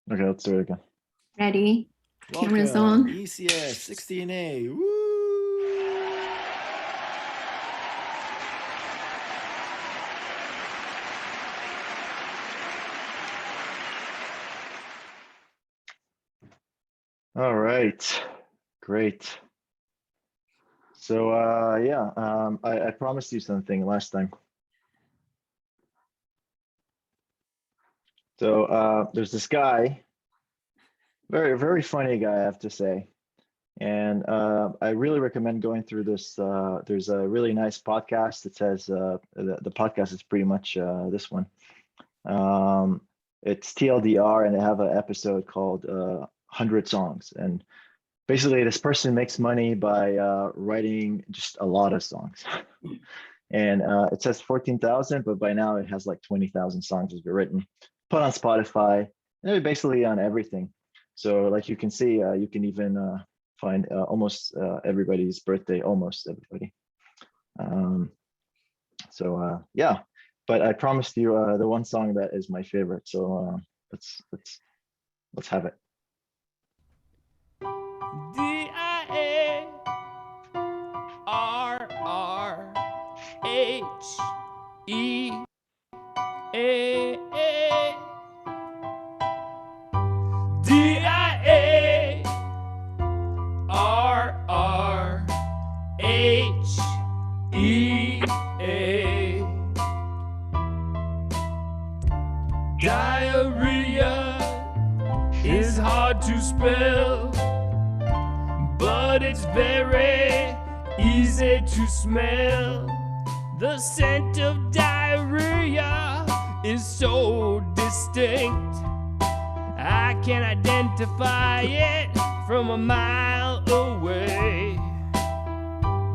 Okay, let's do it again. Ready? Cameras Welcome, on. ECS 16A. Woo! All right, great. So yeah, I promised you something last time. So there's this guy, very funny guy, I have to say. And I really recommend going through this. There's a really nice podcast that says the podcast is pretty much this one. Um, it's TLDR, and they have an episode called 100 Songs. And basically, this person makes money by writing just a lot of songs. And it says 14,000, but by now it has like 20,000 songs has been written, put on Spotify, and basically on everything. So like you can see, you can even find almost everybody's birthday, almost everybody. So yeah, but I promised you the one song that is my favorite. So let's have it. DIARRHEA. Diarrhea is hard to spell, but it's very easy to smell. The scent of diarrhea is so distinct, I can identify it from a mile away.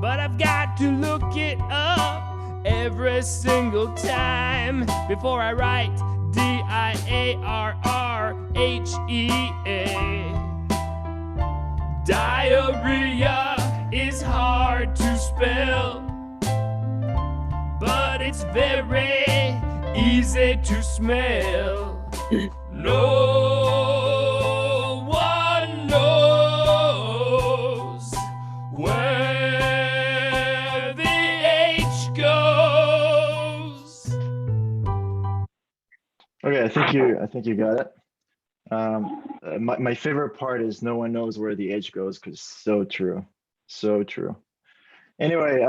But I've got to look it up every single time before I write DIARRHEA. Diarrhea is hard to spell, but it's very easy to smell. No one knows where the H goes. Okay, I think you got it. My favorite part is no one knows where the H goes because so true, so true. Anyway,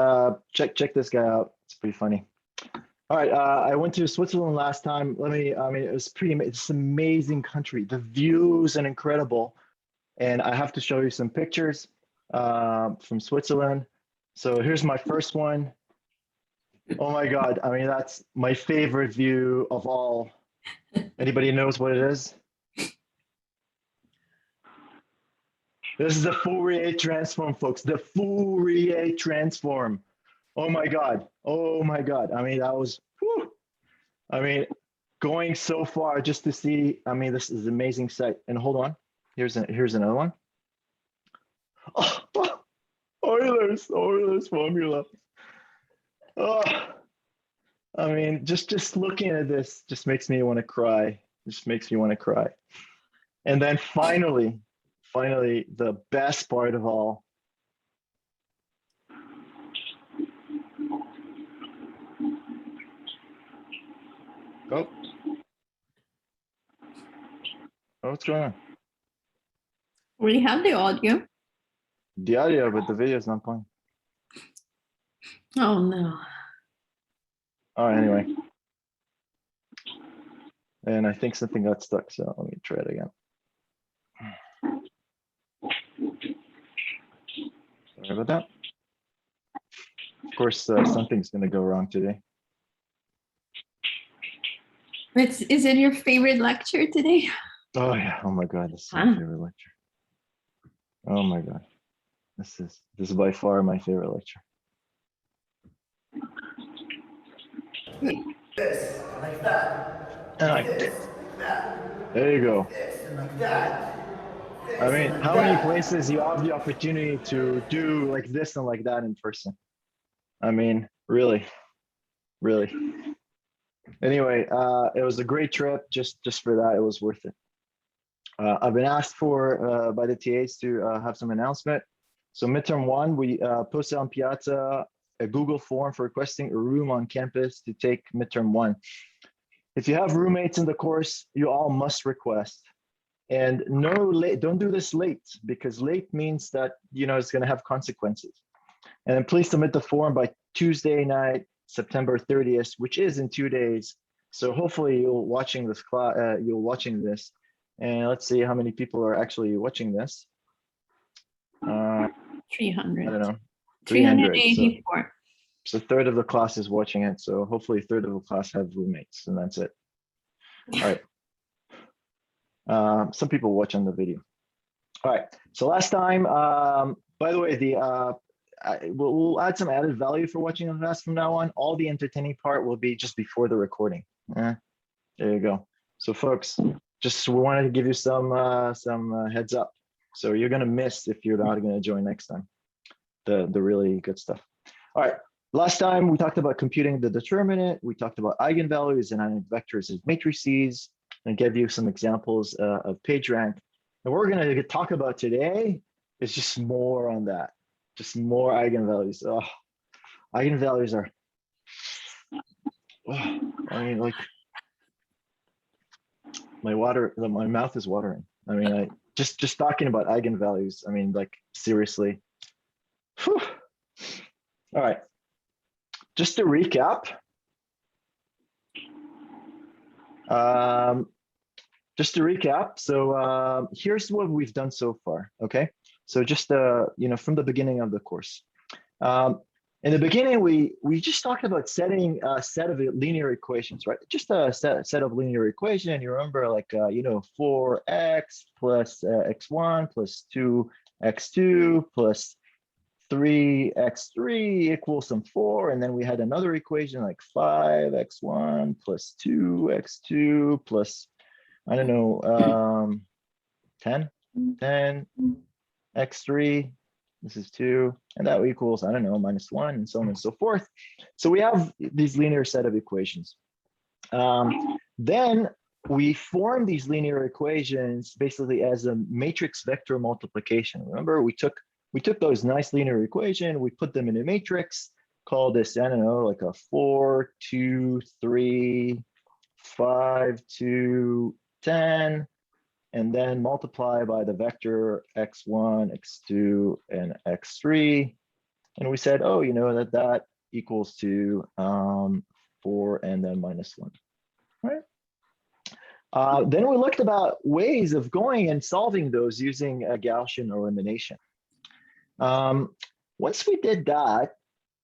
check this guy out. It's pretty funny. All right, I went to Switzerland last time. I mean, it was it's an amazing country. The views and incredible. And I have to show you some pictures from Switzerland. So here's my first one. Oh my God, I mean, that's my favorite view of all. Anybody knows what it is? This is the Fourier transform, folks. The Fourier transform. Oh my God. Oh my God. I mean, that was, whew. I mean, going so far just to see, I mean, this is an amazing sight. And hold on, here's another one. Oh, Euler's formula. Oh, I mean, just looking at this just makes me want to cry. Just makes me want to cry. And then finally, the best part of all. Oh, what's going on? We have the audio. The audio, but the video is not playing. Oh no. Oh, anyway. And I think something got stuck, so let me try it again. Sorry about that. Of course, something's going to go wrong today. Is it your favorite lecture today? Oh yeah. Oh my God, this is my favorite lecture. Oh my God, this is by far my favorite lecture. This, like that. And like This, like that. there you go. This, and like that. This, I mean, and like how many that. places you have the opportunity to do like this and like that in person? I mean, really. Anyway, it was a great trip. Just for that, it was worth it. I've been asked for by the TAs to have some announcement. So midterm 1, we posted on Piazza a Google form for requesting a room on campus to take midterm 1. If you have roommates in the course, you all must request. And no late, don't do this late, because late means that, you know, it's going to have consequences. And then please submit the form by Tuesday night, September 30th, which is in 2 days. So hopefully you're watching this class, you're watching this, and let's see how many people are actually watching this. 300. I don't know. 384. So a third of the class is watching it. So hopefully a third of the class have roommates, and that's it. All right. Some people watch on the video. All right. So last time, by the way, we'll add some added value for watching the class from now on. All the entertaining part will be just before the recording. There you go. So folks, just wanted to give you some heads up. So you're gonna miss if you're not gonna join next time. The really good stuff. All right. Last time we talked about computing the determinant. We talked about eigenvalues and eigenvectors as matrices, and gave you some examples of PageRank. And what we're going to talk about today is just more on that, just more eigenvalues. Oh, eigenvalues are, oh, I mean, like my mouth is watering. I mean, just talking about eigenvalues. I mean, like seriously. Whew. All right. Just to recap, so here's what we've done so far, okay? So just, you know, from the beginning of the course. In the beginning, we just talked about setting a set of linear equations, right? Just a set of linear equation. You remember, like, you know, 4x plus x1 plus 2x2 plus 3x3 equals some 4, and then we had another equation like 5x1 plus 2x2 plus, I don't know, 10 x3, this is 2, and that equals, I don't know, -1, and so on and so forth. So we have these linear set of equations. Then we form these linear equations basically as a matrix vector multiplication. Remember, we took those nice linear equation, we put them in a matrix, call this, I don't know, like a 4, 2, 3, 5, 2, 10, and then multiply by the vector x1, x2, and x3. And we said, oh, you know, that equals to 4 and then -1, right? Then we looked about ways of going and solving those using a Gaussian elimination. Once we did that,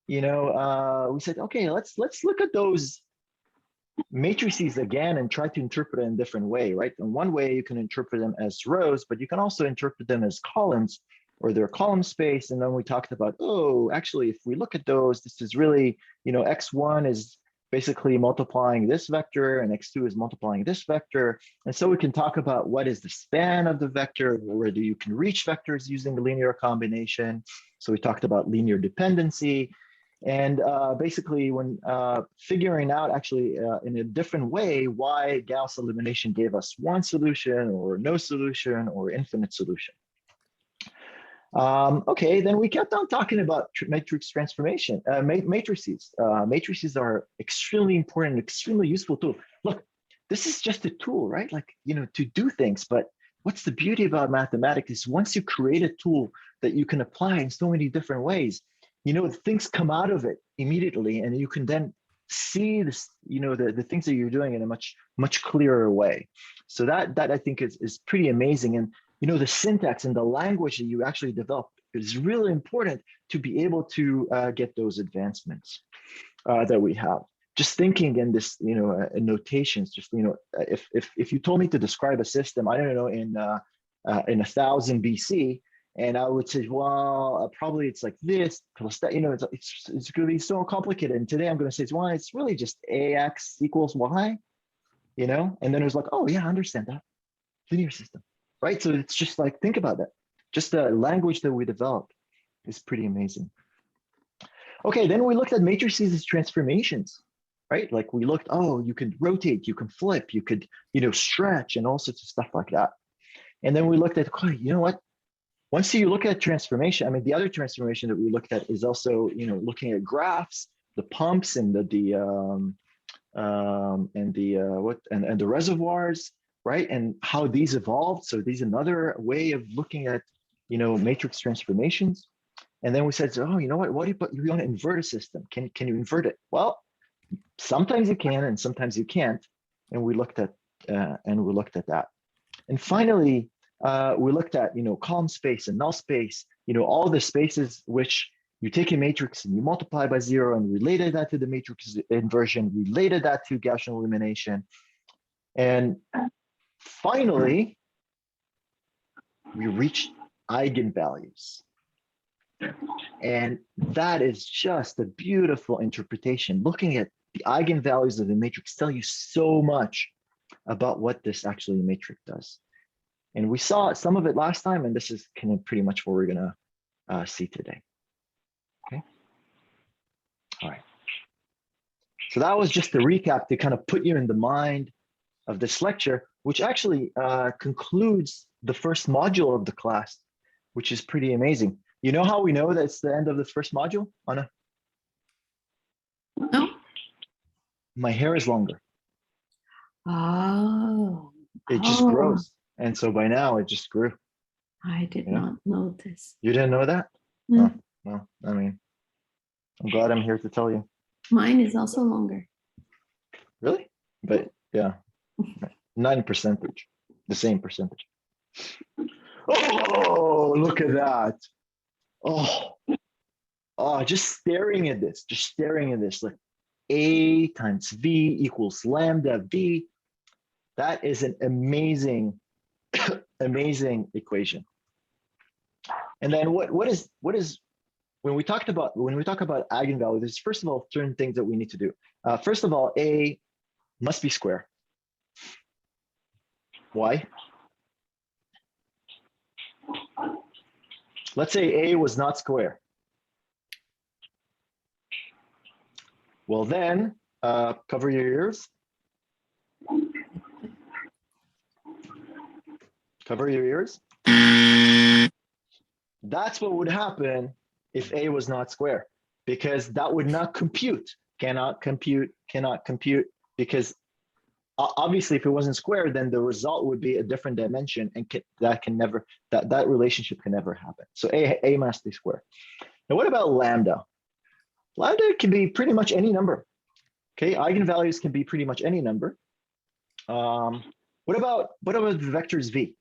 you know, we said, okay, let's look at those matrices again and try to interpret it in a different way, right? And one way you can interpret them as rows, but you can also interpret them as columns, or their column space. And then we talked about, oh, actually, if we look at those, this is really, you know, x1 is basically multiplying this vector and x2 is multiplying this vector. And so we can talk about what is the span of the vector, whether you can reach vectors using a linear combination. So we talked about linear dependency. And basically when figuring out actually in a different way why Gauss elimination gave us one solution or no solution or infinite solution. Okay, then we kept on talking about matrix transformation, matrices. Matrices are extremely important, extremely useful tool. Look, this is just a tool, right? Like, you know, to do things, but what's the beauty about mathematics is once you create a tool that you can apply in so many different ways, you know, things come out of it immediately, and you can then see this, you know, the things that you're doing in a much clearer way. So that I think is pretty amazing. And you know, the syntax and the language that you actually develop is really important to be able to get those advancements that we have. Just thinking in this, you know, in notations, just, you know, if you told me to describe a system, I don't know, in 1000 BC, and I would say, well, probably it's like this plus that, you know, it's going to be so complicated. And today I'm going to say, well, it's really just AX equals Y, you know, and then it was like, oh yeah, I understand that linear system. Right, so it's just like, think about that. Just the language that we developed is pretty amazing. Okay, then we looked at matrices as transformations, right? Like we looked, oh, you could rotate, you can flip, you could, you know, stretch and all sorts of stuff like that. And then we looked at, oh, you know what? Once you look at transformation, I mean, the other transformation that we looked at is also, looking at graphs, the pumps and the reservoirs, right? And how these evolved. So these another way of looking at, matrix transformations. And then we said, oh, you know what do you want to invert a system? Can you invert it? Well, sometimes you can and sometimes you can't. And we looked at that. And finally, we looked at, column space and null space, all the spaces which you take a matrix and you multiply by 0 and related that to the matrix inversion, related that to Gaussian elimination. And finally, we reached eigenvalues. And that is just a beautiful interpretation. Looking at the eigenvalues of the matrix tell you so much about what this actually matrix does. And we saw some of it last time, and this is kind of pretty much what we're gonna see today. Okay. All right. So that was just a recap to kind of put you in the mind of this lecture, which actually concludes the first module of the class, which is pretty amazing. You know how we know that it's the end of the first module, Anna? No. My hair is longer. Oh. It just grows. And so by now it just grew. I did not notice. You didn't know that? Mm. Oh, well, I mean, I'm glad I'm here to tell you. Mine is also longer. Really? But yeah, 9%, the same percentage. Oh, look at that. Oh, just staring at this, like A times V equals lambda V. That is an amazing, amazing equation. And then what is when we talk about eigenvalues, there's first of all certain things that we need to do. First of all, A must be square. Why? Let's say A was not square. Well then, cover your ears. Cover your ears. That's what would happen if A was not square, because that would not compute, cannot compute, because obviously if it wasn't square, then the result would be a different dimension, and that relationship can never happen. So A must be square. Now what about lambda? Lambda can be pretty much any number. Okay, eigenvalues can be pretty much any number. What about the vectors V?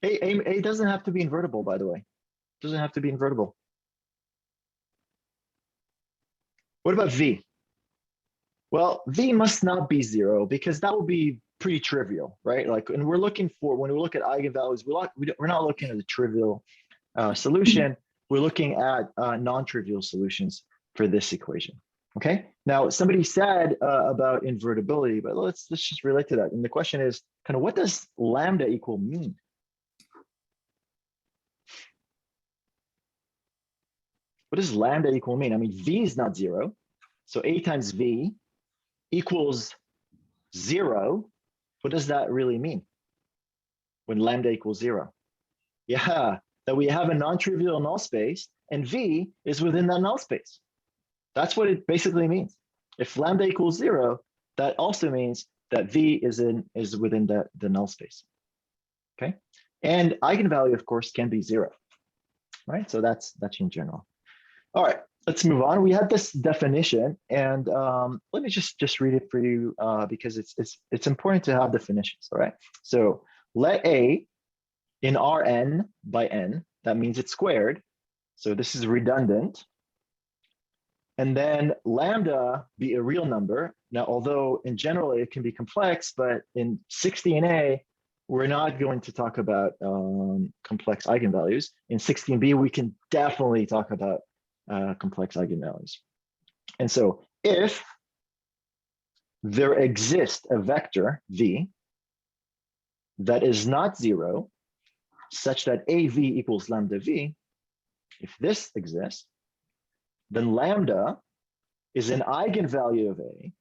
A doesn't have to be invertible, by the way. It doesn't have to be invertible. What about V? Well, V must not be 0 because that would be pretty trivial, right? Like, and we're looking for, when we look at eigenvalues, we're not looking at a trivial solution. We're looking at non-trivial solutions for this equation. Okay. Now, somebody said about invertibility, but let's just relate to that. And the question is kind of, what does lambda equal mean? What does lambda equal mean? I mean, V is not 0. So A times V equals 0. What does that really mean when lambda equals 0? Yeah, that we have a non-trivial null space and V is within that null space. That's what it basically means. If lambda equals 0, that also means that V is within the null space. Okay, and eigenvalue, of course, can be 0, right? So that's in general. All right, let's move on. We had this definition, and let me just read it for you because it's important to have definitions. All right, so let A in Rn by n, that means it's squared. So this is redundant. And then lambda be a real number. Now, although in general it can be complex, but in 16a, we're not going to talk about complex eigenvalues. In 16b, we can definitely talk about complex eigenvalues. And so if there exists a vector v that is not 0, such that AV equals lambda v, if this exists, then lambda is an eigenvalue of A,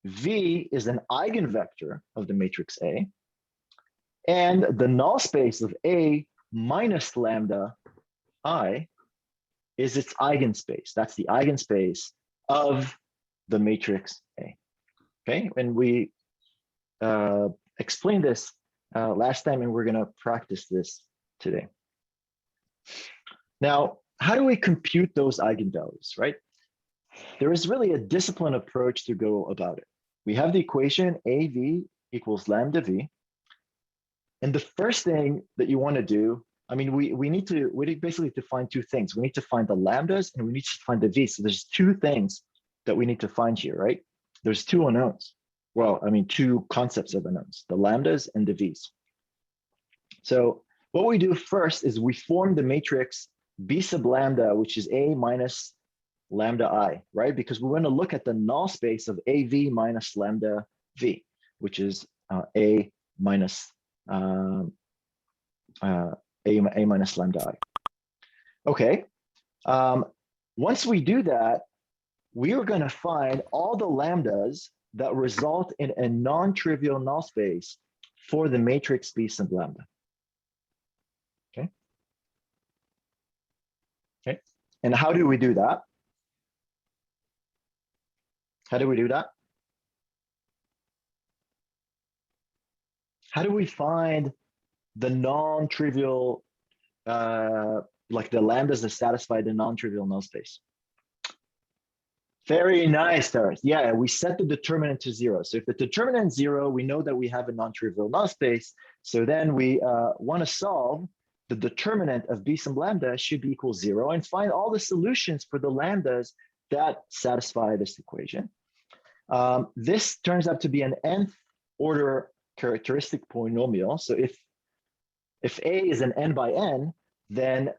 V is an eigenvector of the matrix A, And the null space of A minus lambda I is its eigenspace. That's the eigenspace of the matrix A. Okay, and we explained this last time, and we're going to practice this today. Now, how do we compute those eigenvalues, right? There is really a disciplined approach to go about it. We have the equation AV equals lambda V. And the first thing that you want to do, I mean, we need basically to find two things. We need to find the lambdas and we need to find the V. So there's two things that we need to find here, right? There's two unknowns. Well, I mean, two concepts of unknowns, the lambdas and the V's. So what we do first is we form the matrix B sub lambda, which is A minus lambda I, right? Because we want to look at the null space of AV minus lambda V, which is A minus A minus lambda I. Okay. Once we do that, we are going to find all the lambdas that result in a non-trivial null space for the matrix B sub lambda. Okay. Okay. And how do we do that? How do we do that? How do we find the non-trivial, like the lambdas that satisfy the non-trivial null space? Very nice, Taras. Yeah, we set the determinant to 0. So if the determinant is 0, we know that we have a non-trivial null space. So then we want to solve the determinant of B sub lambda should be equal 0 and find all the solutions for the lambdas that satisfy this equation. This turns out to be an nth order characteristic polynomial. So if A is an n by n, then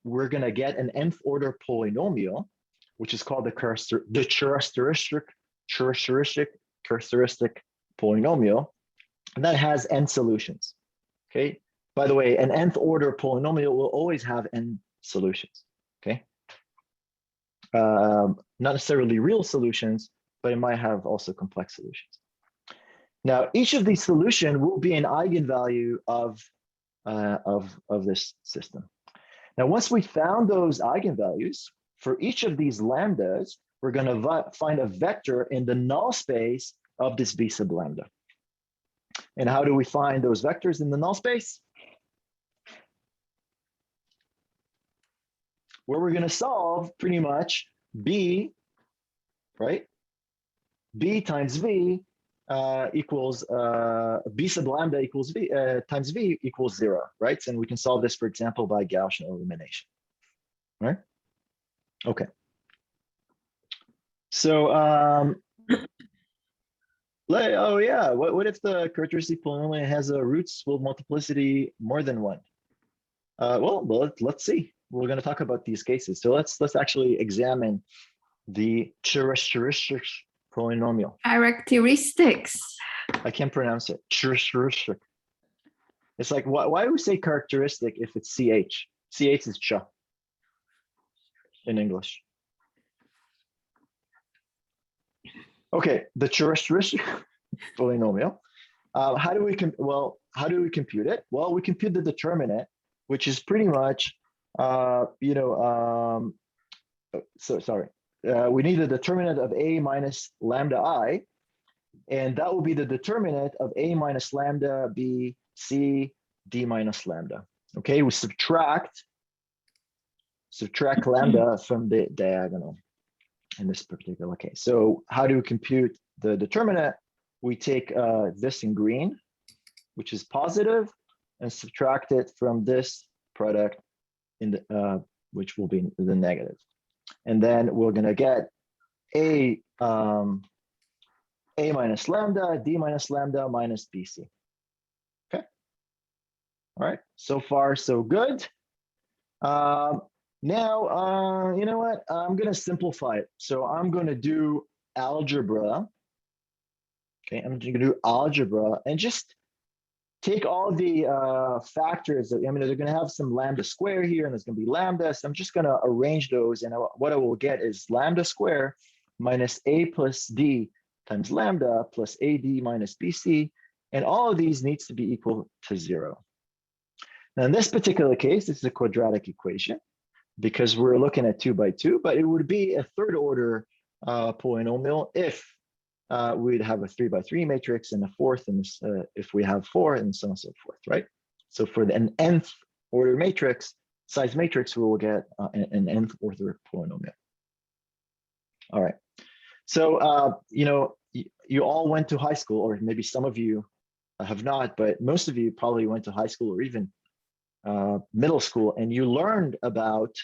we're going to get an nth order polynomial, which is called the characteristic polynomial, and that has n solutions. Okay. By the way, an nth order polynomial will always have n solutions. Okay. Not necessarily real solutions, but it might have also complex solutions. Now, each of these solutions will be an eigenvalue of this system. Now, once we found those eigenvalues, for each of these lambdas, we're going to find a vector in the null space of this B sub lambda. And how do we find those vectors in the null space? Where we're going to solve pretty much B, right? B times V equals B sub lambda equals V times V equals 0, right? And we can solve this, for example, by Gaussian elimination, right? Okay. So, oh yeah, what if the characteristic polynomial has a roots with multiplicity more than 1? Well, let's see. We're going to talk about these cases. So let's actually examine the characteristic polynomial. Characteristics. I can't pronounce it. Characteristic. It's like, why do we say characteristic if it's CH? CH is cha in English. Okay, the characteristic polynomial. How do we compute it? Well, we compute the determinant, which is pretty much, we need the determinant of A minus lambda I, and that will be the determinant of A minus lambda B C D minus lambda. Okay, we subtract lambda from the diagonal in this particular case. So how do we compute the determinant? We take this in green, which is positive, and subtract it from this product in the which will be the negative. And then we're going to get A minus lambda, D minus lambda minus BC. Okay. All right. So far, so good. Now, you know what? I'm going to simplify it. So I'm going to do algebra. Okay, I'm going to do algebra and just take all the factors that, I mean, they're going to have some lambda square here, and there's going to be lambda. So I'm just going to arrange those, and what I will get is lambda square minus A plus D times lambda plus AD minus BC And all of these needs to be equal to 0. Now, in this particular case, this is a quadratic equation because we're looking at 2 by 2, but it would be a third order polynomial if we'd have a 3 by 3 matrix and a fourth, and if we have 4 and so on and so forth, right? So for an nth order matrix, size matrix, we will get an nth order polynomial. All right. So, you all went to high school, or maybe some of you have not, but most of you probably went to high school or even middle school, and you learned about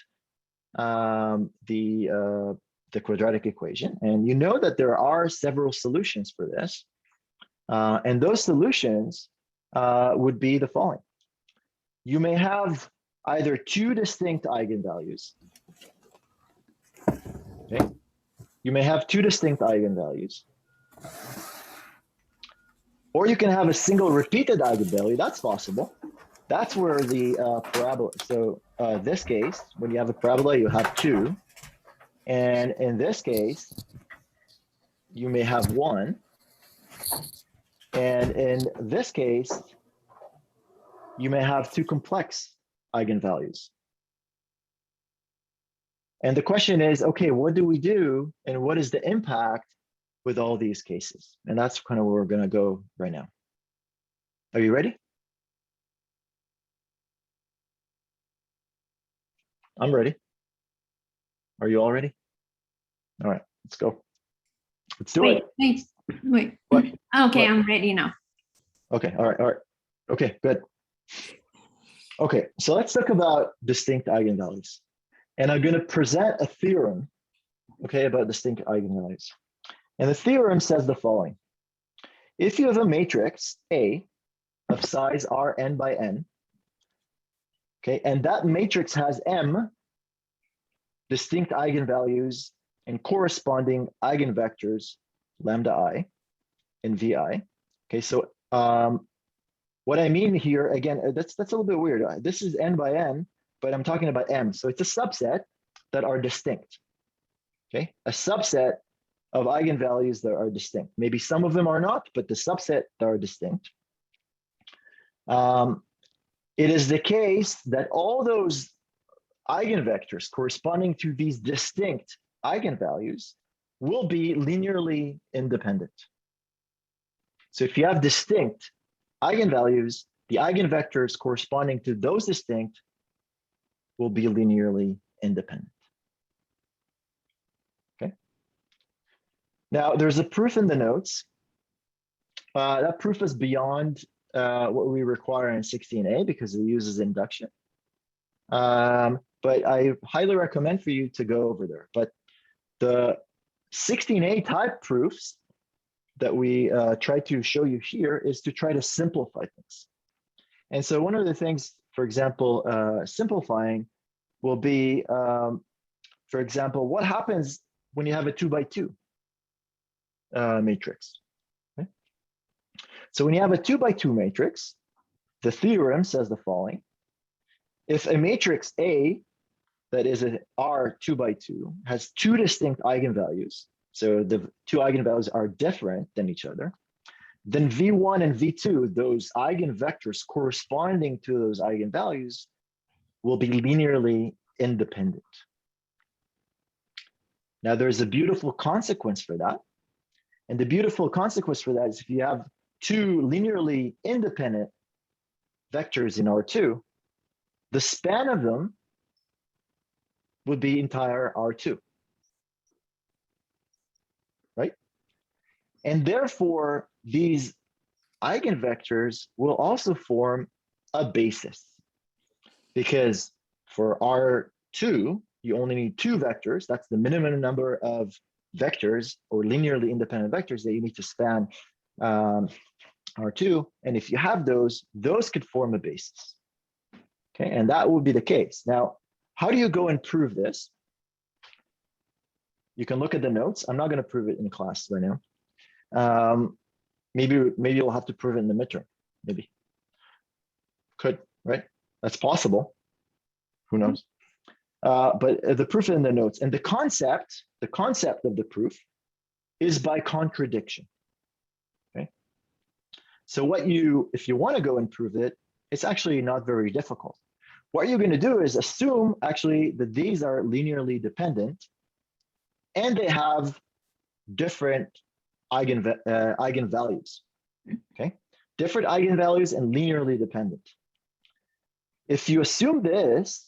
the quadratic equation, and you know that there are several solutions for this, and those solutions would be the following. You may have either two distinct eigenvalues. Okay, you may have two distinct eigenvalues, or you can have a single repeated eigenvalue. That's possible. That's where the parabola. So this case, when you have a parabola, you have two. And in this case, you may have one. And in this case, you may have two complex eigenvalues. And the question is, okay, what do we do? And what is the impact with all these cases? And that's kind of where we're going to go right now. Are you ready? I'm ready. Are you all ready? All right, let's go. Let's do it. Wait. What? Okay, What? I'm ready now. Okay, all right. Okay, good. Okay, so let's talk about distinct eigenvalues. And I'm going to present a theorem, okay, about distinct eigenvalues. And the theorem says the following. If you have a matrix A of size Rn by n, okay, and that matrix has m distinct eigenvalues and corresponding eigenvectors lambda I and vi. Okay, so what I mean here, again, that's a little bit weird. This is n by n, but I'm talking about m. So it's a subset that are distinct. Okay, a subset of eigenvalues that are distinct. Maybe some of them are not, but the subset that are distinct. It is the case that all those eigenvectors corresponding to these distinct eigenvalues will be linearly independent. So if you have distinct eigenvalues, the eigenvectors corresponding to those distinct will be linearly independent. Okay. Now there's a proof in the notes. That proof is beyond what we require in 16a because it uses induction. But I highly recommend for you to go over there. But the 16a type proofs that we try to show you here is to try to simplify things. And so one of the things, for example, simplifying will be, for example, what happens when you have a 2 by 2 matrix? Okay? So when you have a 2 by 2 matrix, the theorem says the following. If a matrix A that is an R 2 by 2 has two distinct eigenvalues, so the two eigenvalues are different than each other, then V1 and V2, those eigenvectors corresponding to those eigenvalues, will be linearly independent. Now, there's a beautiful consequence for that. And the beautiful consequence for that is if you have two linearly independent vectors in R2, the span of them would be entire R2, right? And therefore, these eigenvectors will also form a basis because for R2, you only need two vectors. That's the minimum number of vectors or linearly independent vectors that you need to span R2. And if you have those could form a basis. Okay, and that would be the case. Now, how do you go and prove this? You can look at the notes. I'm not going to prove it in class right now. Maybe you'll have to prove it in the midterm. Maybe. Could, right? That's possible. Who knows? But the proof in the notes and the concept of the proof is by contradiction. Okay. So if you want to go and prove it, it's actually not very difficult. What you're going to do is assume actually that these are linearly dependent and they have different eigenvalues, okay? Different eigenvalues and linearly dependent. If you assume this,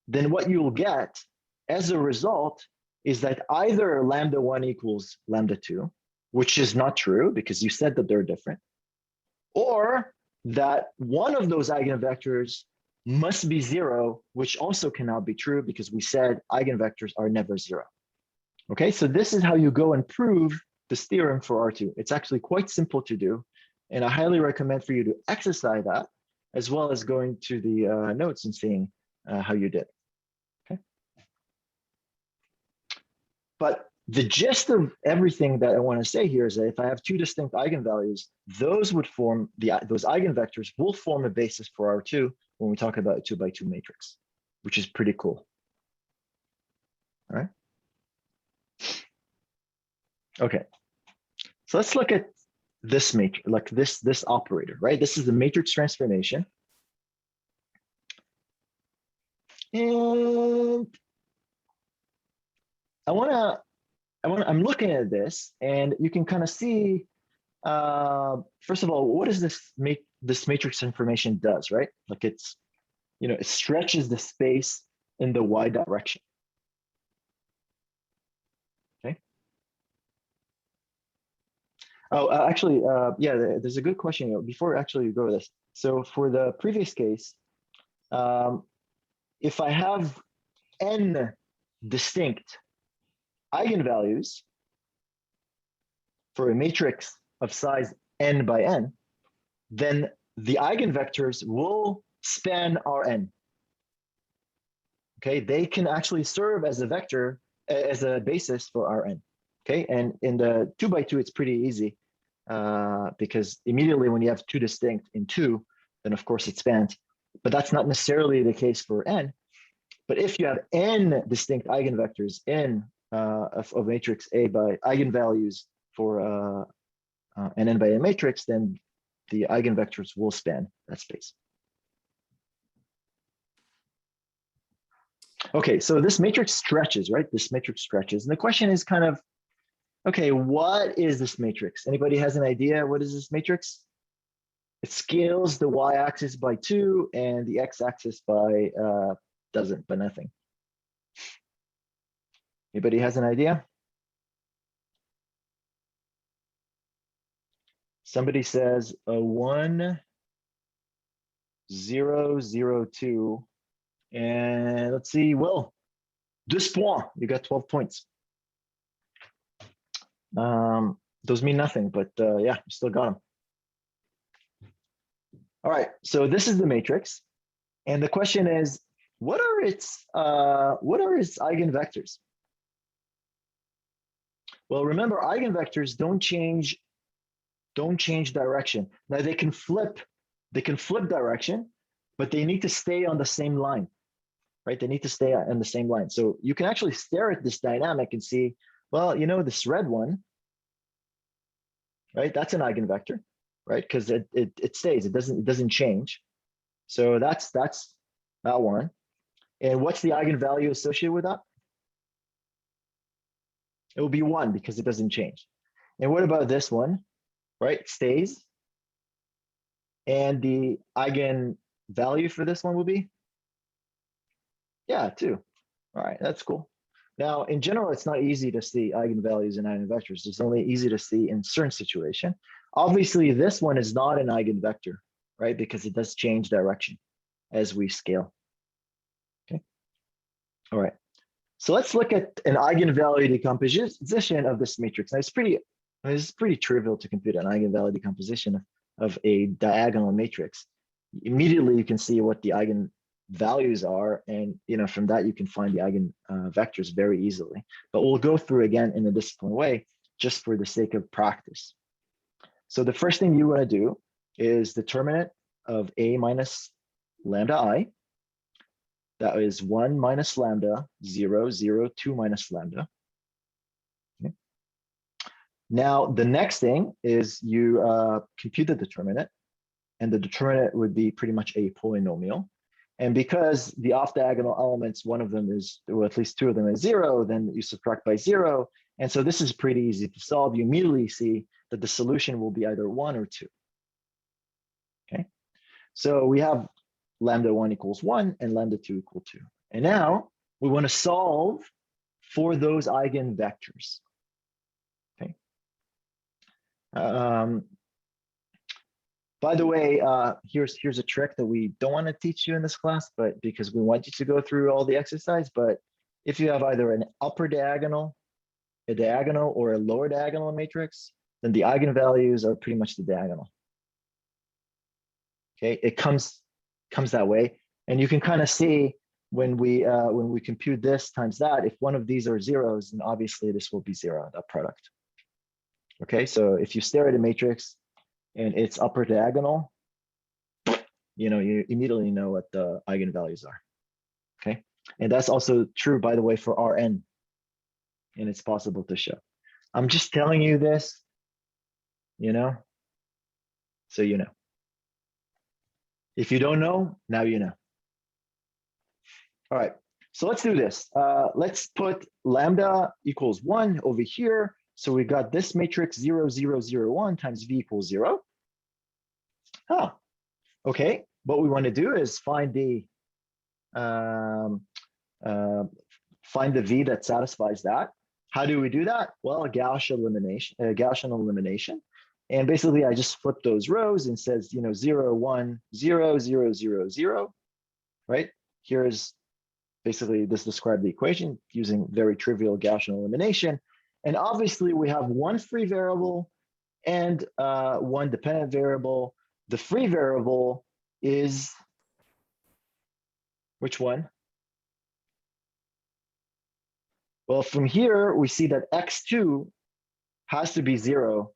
then what you'll get as a result is that either lambda1 equals lambda2, which is not true because you said that they're different, or that one of those eigenvectors must be 0, which also cannot be true because we said eigenvectors are never 0. Okay, so this is how you go and prove this theorem for R2. It's actually quite simple to do, and I highly recommend for you to exercise that, as well as going to the notes and seeing how you did. Okay. But the gist of everything that I want to say here is that if I have two distinct eigenvalues, those would form those eigenvectors will form a basis for R2 when we talk about a 2x2 matrix, which is pretty cool. All right. Okay. So let's look at this matrix, like this operator, right? This is the matrix transformation. And I'm looking at this, and you can kind of see, first of all, what does this matrix information does, right? Like it's, it stretches the space in the y direction. Okay. Oh, actually, yeah, there's a good question before actually you go to this. So for the previous case, if I have n distinct eigenvalues for a matrix of size n by n, then the eigenvectors will span Rn. Okay, they can actually serve as a vector, as a basis for Rn. Okay, and in the 2x2, it's pretty easy because immediately when you have two distinct in 2, then of course it spans. But that's not necessarily the case for n. But if you have n distinct eigenvectors in of matrix A by eigenvalues for an n by n matrix, then the eigenvectors will span that space. Okay, so this matrix stretches, right? This matrix stretches. And the question is kind of, okay, what is this matrix? Anybody has an idea? What is this matrix? It scales the y-axis by 2 and the x-axis by by nothing. Anybody has an idea? Somebody says a 1, 0, 0, 2. And let's see, Will, 10 points. You got 12 points. Those mean nothing, but yeah, you still got them. All right, so this is the matrix. And the question is, what are its eigenvectors? Well, remember, eigenvectors don't change direction. Now they can flip direction, but they need to stay on the same line, right? They need to stay on the same line. So you can actually stare at this dynamic and see, well, this red one, right? That's an eigenvector, right? Because it stays, it doesn't change. So that's that one. And what's the eigenvalue associated with that? It will be 1 because it doesn't change. And what about this one, right? It stays. And the eigenvalue for this one will be? Yeah, 2. All right, that's cool. Now, in general, it's not easy to see eigenvalues and eigenvectors. It's only easy to see in certain situation. Obviously, this one is not an eigenvector, right? Because it does change direction as we scale. Okay. All right. So let's look at an eigenvalue decomposition of this matrix. Now, it's pretty trivial to compute an eigenvalue decomposition of a diagonal matrix. Immediately, you can see what the eigenvalues are, and from that you can find the eigenvectors very easily. But we'll go through again in a disciplined way, just for the sake of practice. So the first thing you want to do is determinant of A minus lambda I. That is 1 minus lambda, 0, 0, 2 minus lambda. Okay. Now, the next thing is you compute the determinant, and the determinant would be pretty much a polynomial. And because the off-diagonal elements, one of them is, or at least two of them is 0, then you subtract by 0. And so this is pretty easy to solve. You immediately see that the solution will be either 1 or 2. Okay, so we have lambda 1 equals 1 and lambda 2 equal 2. And now we want to solve for those eigenvectors. Okay. By the way, here's a trick that we don't want to teach you in this class, but because we want you to go through all the exercise. But if you have either an upper diagonal, a diagonal, or a lower diagonal matrix, then the eigenvalues are pretty much the diagonal. Okay, it comes that way, and you can kind of see when we compute this times that, if one of these are zeros, then obviously this will be 0, that product. Okay, so if you stare at a matrix and it's upper diagonal, you immediately know what the eigenvalues are. Okay, and that's also true, by the way, for Rn, and it's possible to show. I'm just telling you this, so you know. If you don't know, now you know. All right, so let's do this. Let's put lambda equals 1 over here. So we got this matrix 0, 0, 0, 1 times v equals 0. Oh, okay. What we want to do is find the v that satisfies that. How do we do that? Well, Gaussian elimination. And basically, I just flip those rows and says, 0, 1, 0, 0, 0, 0, right? Here's basically this describes the equation using very trivial Gaussian elimination. And obviously, we have one free variable and one dependent variable. The free variable is which one? Well, from here, we see that x2 has to be 0,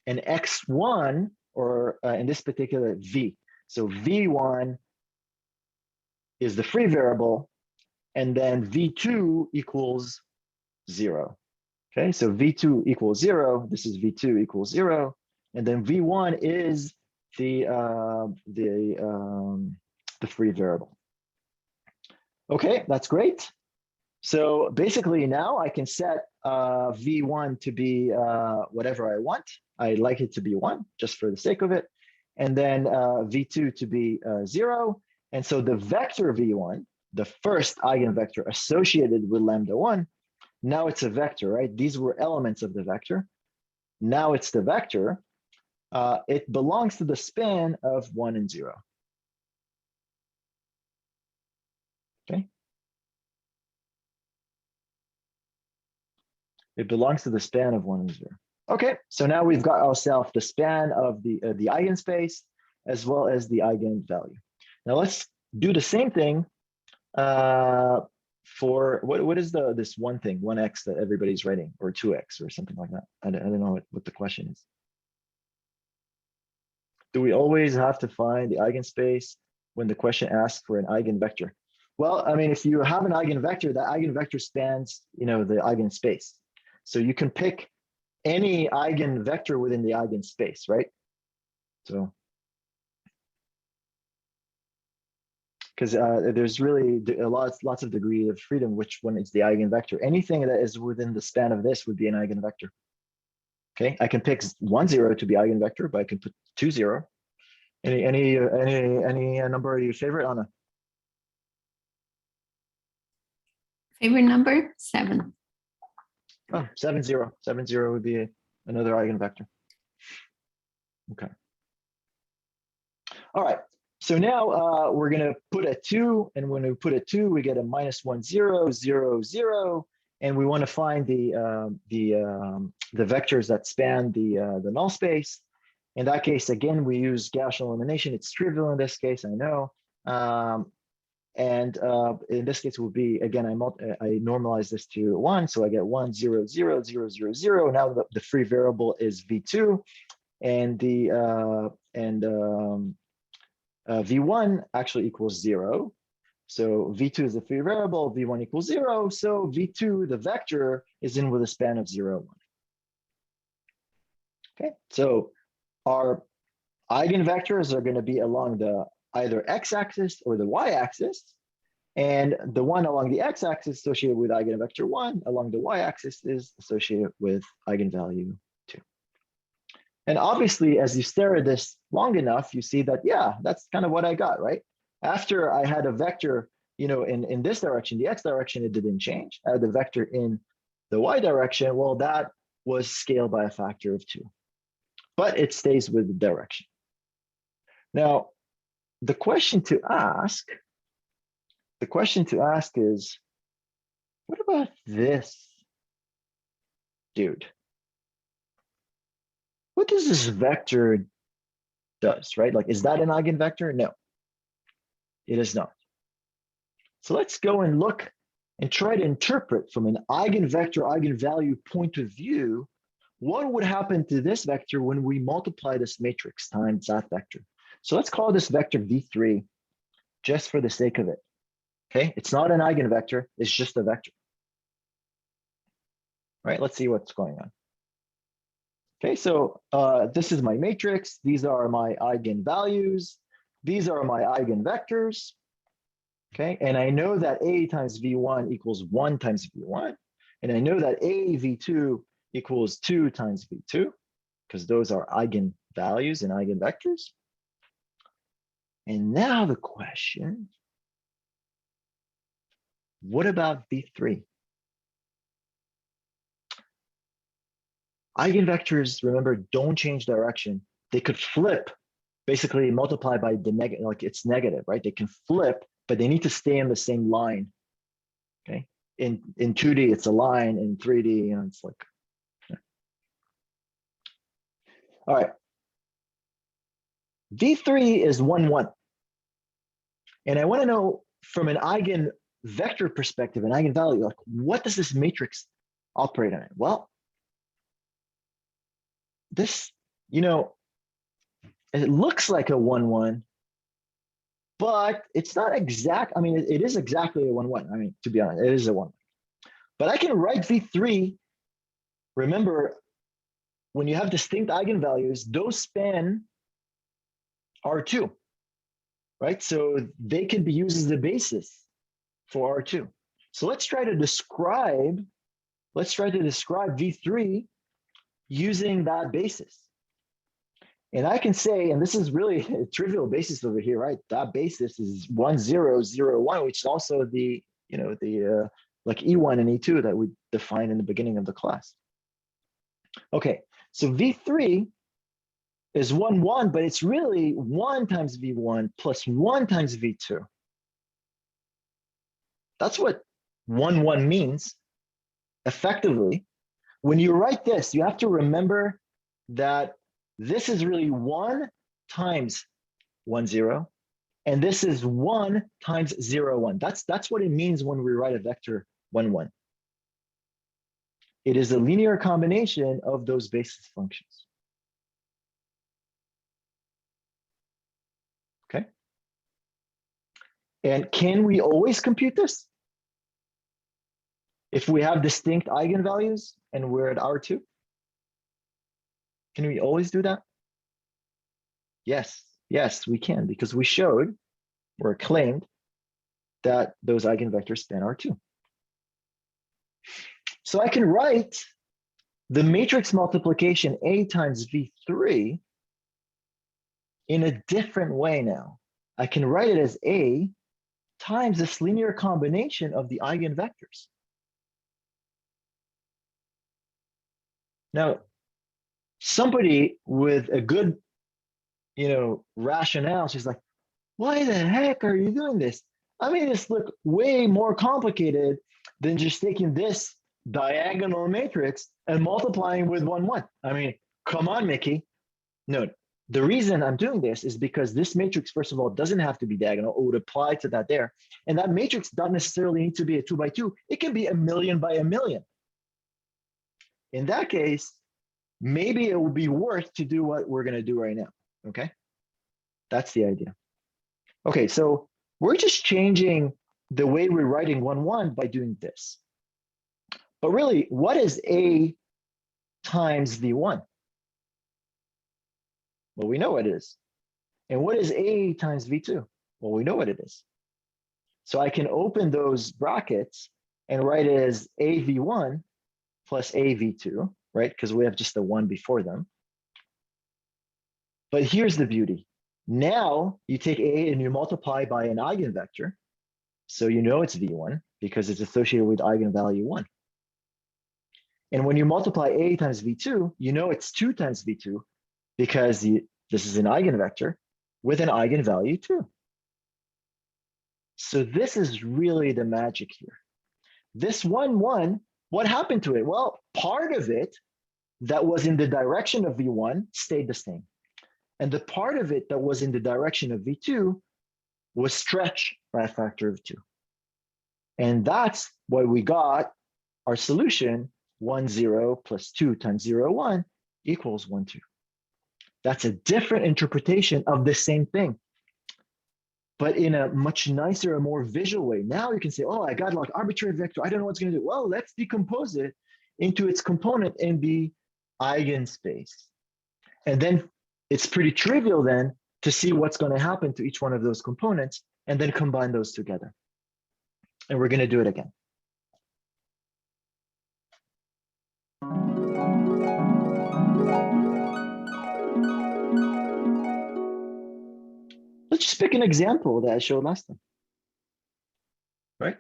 and x1, or in this particular v. So v1 is the free variable, and then v2 equals 0. Okay, so v2 equals 0. This is v2 equals 0, and then v1 is the free variable. Okay, that's great. So basically now I can set v1 to be whatever I want. I like it to be 1 just for the sake of it, and then v2 to be 0. And so the vector v1, the first eigenvector associated with lambda 1, now it's a vector, right? These were elements of the vector. Now it's the vector. It belongs to the span of 1 and 0. Okay. It belongs to the span of 1 and 0. Okay, so now we've got ourselves the span of the eigenspace as well as the eigenvalue. Now let's do the same thing for what is this one thing, 1x that everybody's writing, or 2x or something like that. I don't know what the question is. Do we always have to find the eigenspace when the question asks for an eigenvector? Well, I mean, if you have an eigenvector, that eigenvector spans, the eigenspace. So you can pick any eigenvector within the eigenspace, right? So, because there's really lots of degree of freedom which one is the eigenvector. Anything that is within the span of this would be an eigenvector. Okay, I can pick 1, 0 to be eigenvector, but I can put 2, 0. Any number you favorite, Anna? Favorite number? 7. Oh, 7, 0. 7, 0 would be another eigenvector. Okay. All right. So now we're going to put a 2, and when we put a 2, we get a -1, 0, 0, 0, and we want to find the vectors that span the null space. In that case, again, we use Gaussian elimination. It's trivial in this case, I know. And in this case, will be, again, I normalize this to 1, so I get 1, 0, 0, 0, 0, 0. Now the free variable is v2, and v1 actually equals 0. So v2 is the free variable, v1 equals 0. So v2, the vector, is in with a span of 0, 1. Okay, so our eigenvectors are going to be along the either x-axis or the y-axis, and the one along the x-axis associated with eigenvector 1, along the y-axis is associated with eigenvalue 2. And obviously, as you stare at this long enough, you see that, yeah, that's kind of what I got, right? After I had a vector, in this direction, the x direction, it didn't change. I had the vector in the y direction. Well, that was scaled by a factor of 2, but it stays with the direction. Now, the question to ask is, what about this dude? What does this vector does, right? Like, is that an eigenvector? No, it is not. So let's go and look and try to interpret from an eigenvector, eigenvalue point of view, what would happen to this vector when we multiply this matrix times that vector. So let's call this vector v3 just for the sake of it. Okay, it's not an eigenvector, it's just a vector. Right, let's see what's going on. Okay, so this is my matrix. These are my eigenvalues. These are my eigenvectors. Okay, and I know that A times V1 equals 1 times V1. And I know that A V2 equals 2 times V2, because those are eigenvalues and eigenvectors. And now the question, what about V3? Eigenvectors, remember, don't change direction. They could flip, basically multiply by the negative, like it's negative, right? They can flip, but they need to stay in the same line. Okay. In 2D, it's a line. In 3D, it's like. Yeah. All right. V3 is 1, 1. And I want to know from an eigenvector perspective, an eigenvalue, like what does this matrix operate on? Well, this, it looks like a 1, 1, but it's not exact. I mean, it is exactly a 1, 1. I mean, to be honest, it is a 1. But I can write V3. Remember, when you have distinct eigenvalues, those span R2, right? So they can be used as the basis for R2. So let's try to describe V3 using that basis. And I can say, and this is really a trivial basis over here, right? That basis is 1, 0, 0, 1, which is also the, like E1 and E2 that we defined in the beginning of the class. Okay, so V3 is 1, 1, but it's really 1 times V1 plus 1 times V2. That's what 1, 1 means effectively. When you write this, you have to remember that this is really 1 times 1, 0, and this is 1 times 0, 1. That's what it means when we write a vector 1, 1. It is a linear combination of those basis functions. Okay. And can we always compute this? If we have distinct eigenvalues and we're at R2? Can we always do that? Yes, we can, because we showed or claimed that those eigenvectors span R2. So I can write the matrix multiplication A times V3 in a different way now. I can write it as A times this linear combination of the eigenvectors. Now, somebody with a good, rationale, she's like, why the heck are you doing this? I made this look way more complicated than just taking this diagonal matrix and multiplying with 1, 1. I mean, come on, Mickey. No, the reason I'm doing this is because this matrix, first of all, doesn't have to be diagonal. It would apply to that there. And that matrix doesn't necessarily need to be a 2 by 2. It can be 1,000,000 by 1,000,000. In that case, maybe it would be worth to do what we're going to do right now. Okay, that's the idea. Okay, so we're just changing the way we're writing 1, 1 by doing this. But really, what is A times V1? Well, we know what it is. And what is A times V2? Well, we know what it is. So I can open those brackets and write it as AV1 plus AV2, right? Because we have just the one before them. But here's the beauty. Now you take A and you multiply by an eigenvector. So you know it's V1 because it's associated with eigenvalue 1. And when you multiply A times V2, you know it's 2 times V2 because this is an eigenvector with an eigenvalue 2. So this is really the magic here. This 1, 1, what happened to it? Well, part of it that was in the direction of V1 stayed the same. And the part of it that was in the direction of V2 was stretched by a factor of 2. And that's why we got our solution 1, 0 plus 2 times 0, 1 equals 1, 2. That's a different interpretation of the same thing, but in a much nicer and more visual way. Now you can say, oh, I got like arbitrary vector. I don't know what's going to do. Well, let's decompose it into its component in the eigenspace. And then it's pretty trivial then to see what's going to happen to each one of those components and then combine those together. And we're going to do it again. Let's just pick an example that I showed last time, right?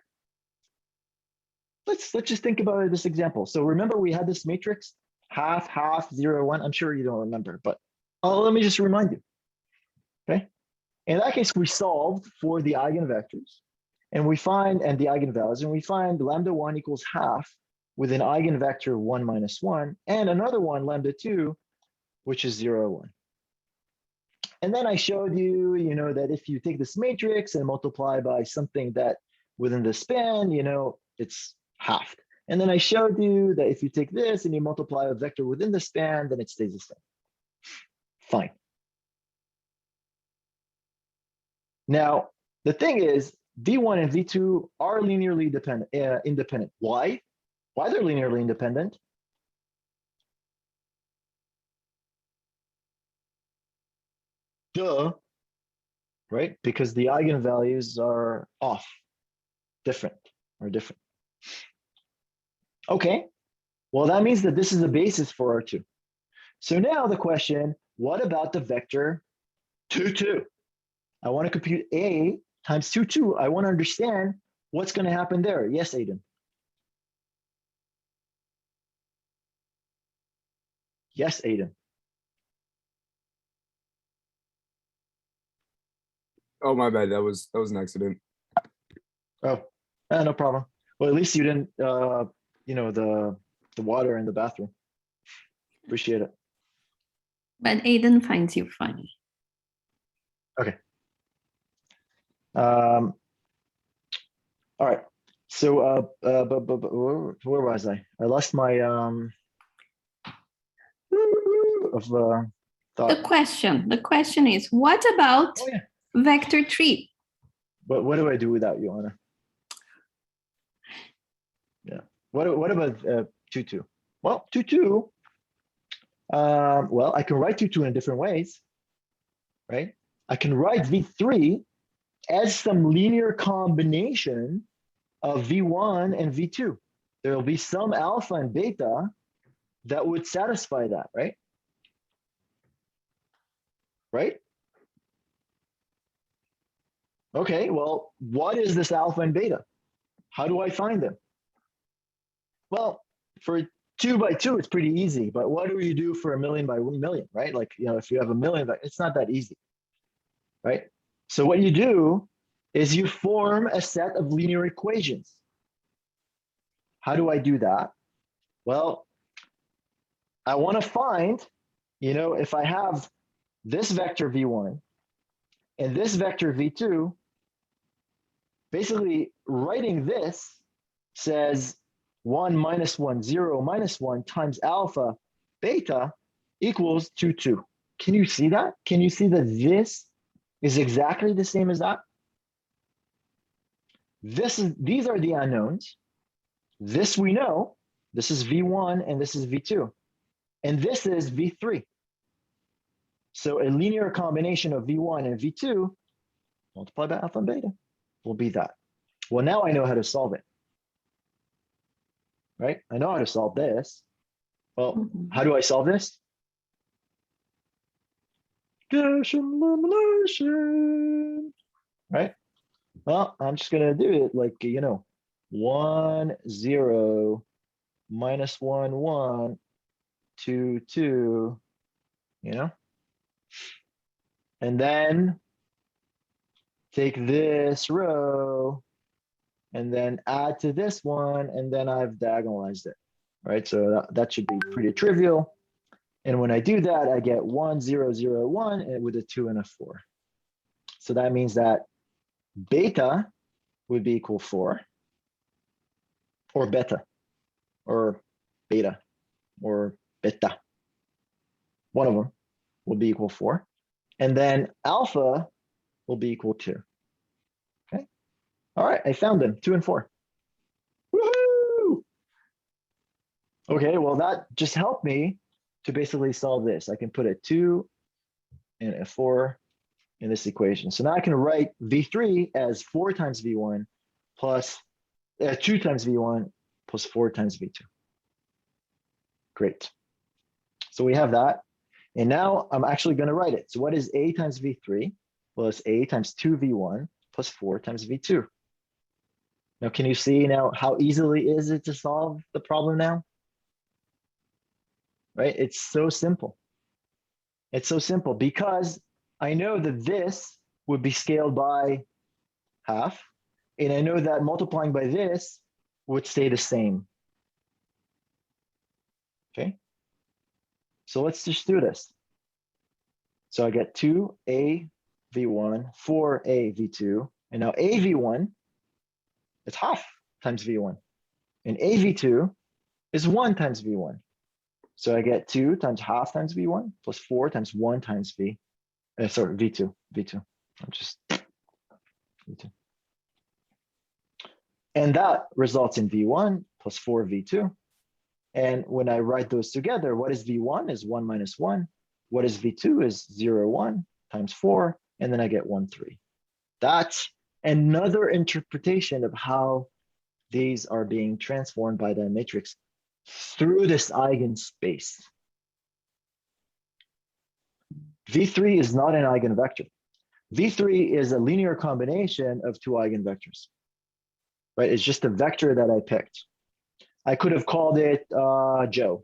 Let's just think about this example. So remember we had this matrix, half, half, 0, 1. I'm sure you don't remember, but let me just remind you, okay? In that case, we solved for the eigenvectors and we find, and the eigenvalues, and we find lambda 1 equals half with an eigenvector 1 minus 1 and another one, lambda 2, which is 0, 1. And then I showed you, that if you take this matrix and multiply by something that within the span, it's halved. And then I showed you that if you take this and you multiply a vector within the span, then it stays the same. Fine. Now, the thing is, V1 and V2 are linearly independent. Why? Why they're linearly independent? Duh, right? Because the eigenvalues are off, different. Okay, well, that means that this is the basis for R2. So now the question, what about the vector 2, 2? I want to compute A times 2, 2. I want to understand what's going to happen there. Yes, Aiden. Yes, Aiden. Oh, my bad. That was an accident. Oh, no problem. Well, at least you didn't, the water in the bathroom. Appreciate it. But Aiden finds you funny. Okay. All right. So, where was I? I lost my thought. The question is, what about Oh, yeah. vector 3? But what do I do without you, Anna? Yeah. What about 2, 2? Well, 2, 2. Well, I can write 2, 2 in different ways, right? I can write V3 as some linear combination of V1 and V2. There will be some alpha and beta that would satisfy that, right? Right? Okay, well, what is this alpha and beta? How do I find them? Well, for 2 by 2, it's pretty easy, but what do you do for a million by 1 million, right? Like, if you have a million, it's not that easy, right? So what you do is you form a set of linear equations. How do I do that? Well, I want to find, if I have this vector V1 and this vector V2, basically writing this says 1 minus 1, 0 minus 1 times alpha beta equals 2, 2. Can you see that? Can you see that this is exactly the same as that? These are the unknowns. This we know. This is V1 and this is V2. And this is V3. So a linear combination of V1 and V2 multiplied by alpha and beta will be that. Well, now I know how to solve it, right? I know how to solve this. Well, Mhm. how do I solve this? Gaussian elimination, right? Well, I'm just gonna do it like, 1, 0, minus 1, 1, 2, 2, and then take this row and then add to this one, and then I've diagonalized it, right? So that should be pretty trivial. And when I do that, I get 1, 0, 0, 1 and with a 2 and a 4. So that means that beta would be equal 4, or beta, or beta, or beta. One of them will be equal 4. And then alpha will be equal 2. Okay. All right, I found them, 2 and 4. Woohoo! Okay, well, that just helped me to basically solve this. I can put a 2 and a 4 in this equation. So now I can write V3 as 4 times V1 plus 2 times V1 plus 4 times V2. Great. So we have that. And now I'm actually going to write it. So what is A times V3? Well, it's A times 2V1 plus 4 times V2. Now, can you see now how easily is it to solve the problem now? Right? It's so simple. It's so simple because I know that this would be scaled by half. And I know that multiplying by this would stay the same. Okay. So let's just do this. So I get 2A V1, 4A V2, and now A V1 is half times V1, and A V2 is 1 times V1. So I get 2 times half times V1 plus 4 times 1 times V2. I'm just V2. And that results in V1 plus 4 V2. And when I write those together, what is V1 is 1 minus 1. What is V2 is 0, 1 times 4, and then I get 1, 3. That's another interpretation of how these are being transformed by the matrix through this eigenspace. V3 is not an eigenvector. V3 is a linear combination of 2 eigenvectors, right? It's just a vector that I picked. I could have called it Joe.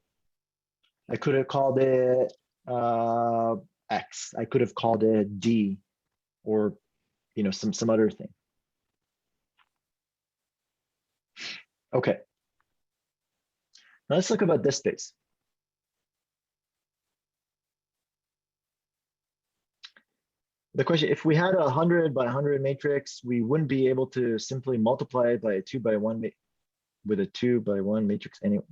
I could have called it X. I could have called it D, or some other thing. Okay. Now let's look about this space. The question: if we had a 100 by 100 matrix, we wouldn't be able to simply multiply it by a 2 by 1 with a 2 by 1 matrix anyway.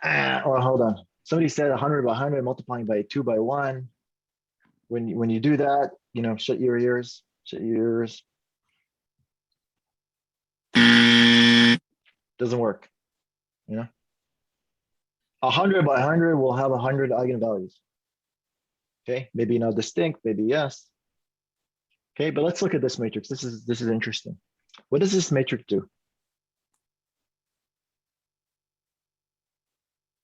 Or hold on. Somebody said 100 by 100 multiplying by 2 by 1. When you do that, shut your ears. Shut your ears. Doesn't work. 100 by 100 will have 100 eigenvalues. Okay, maybe not distinct, maybe yes. Okay, but let's look at this matrix. This is interesting. What does this matrix do?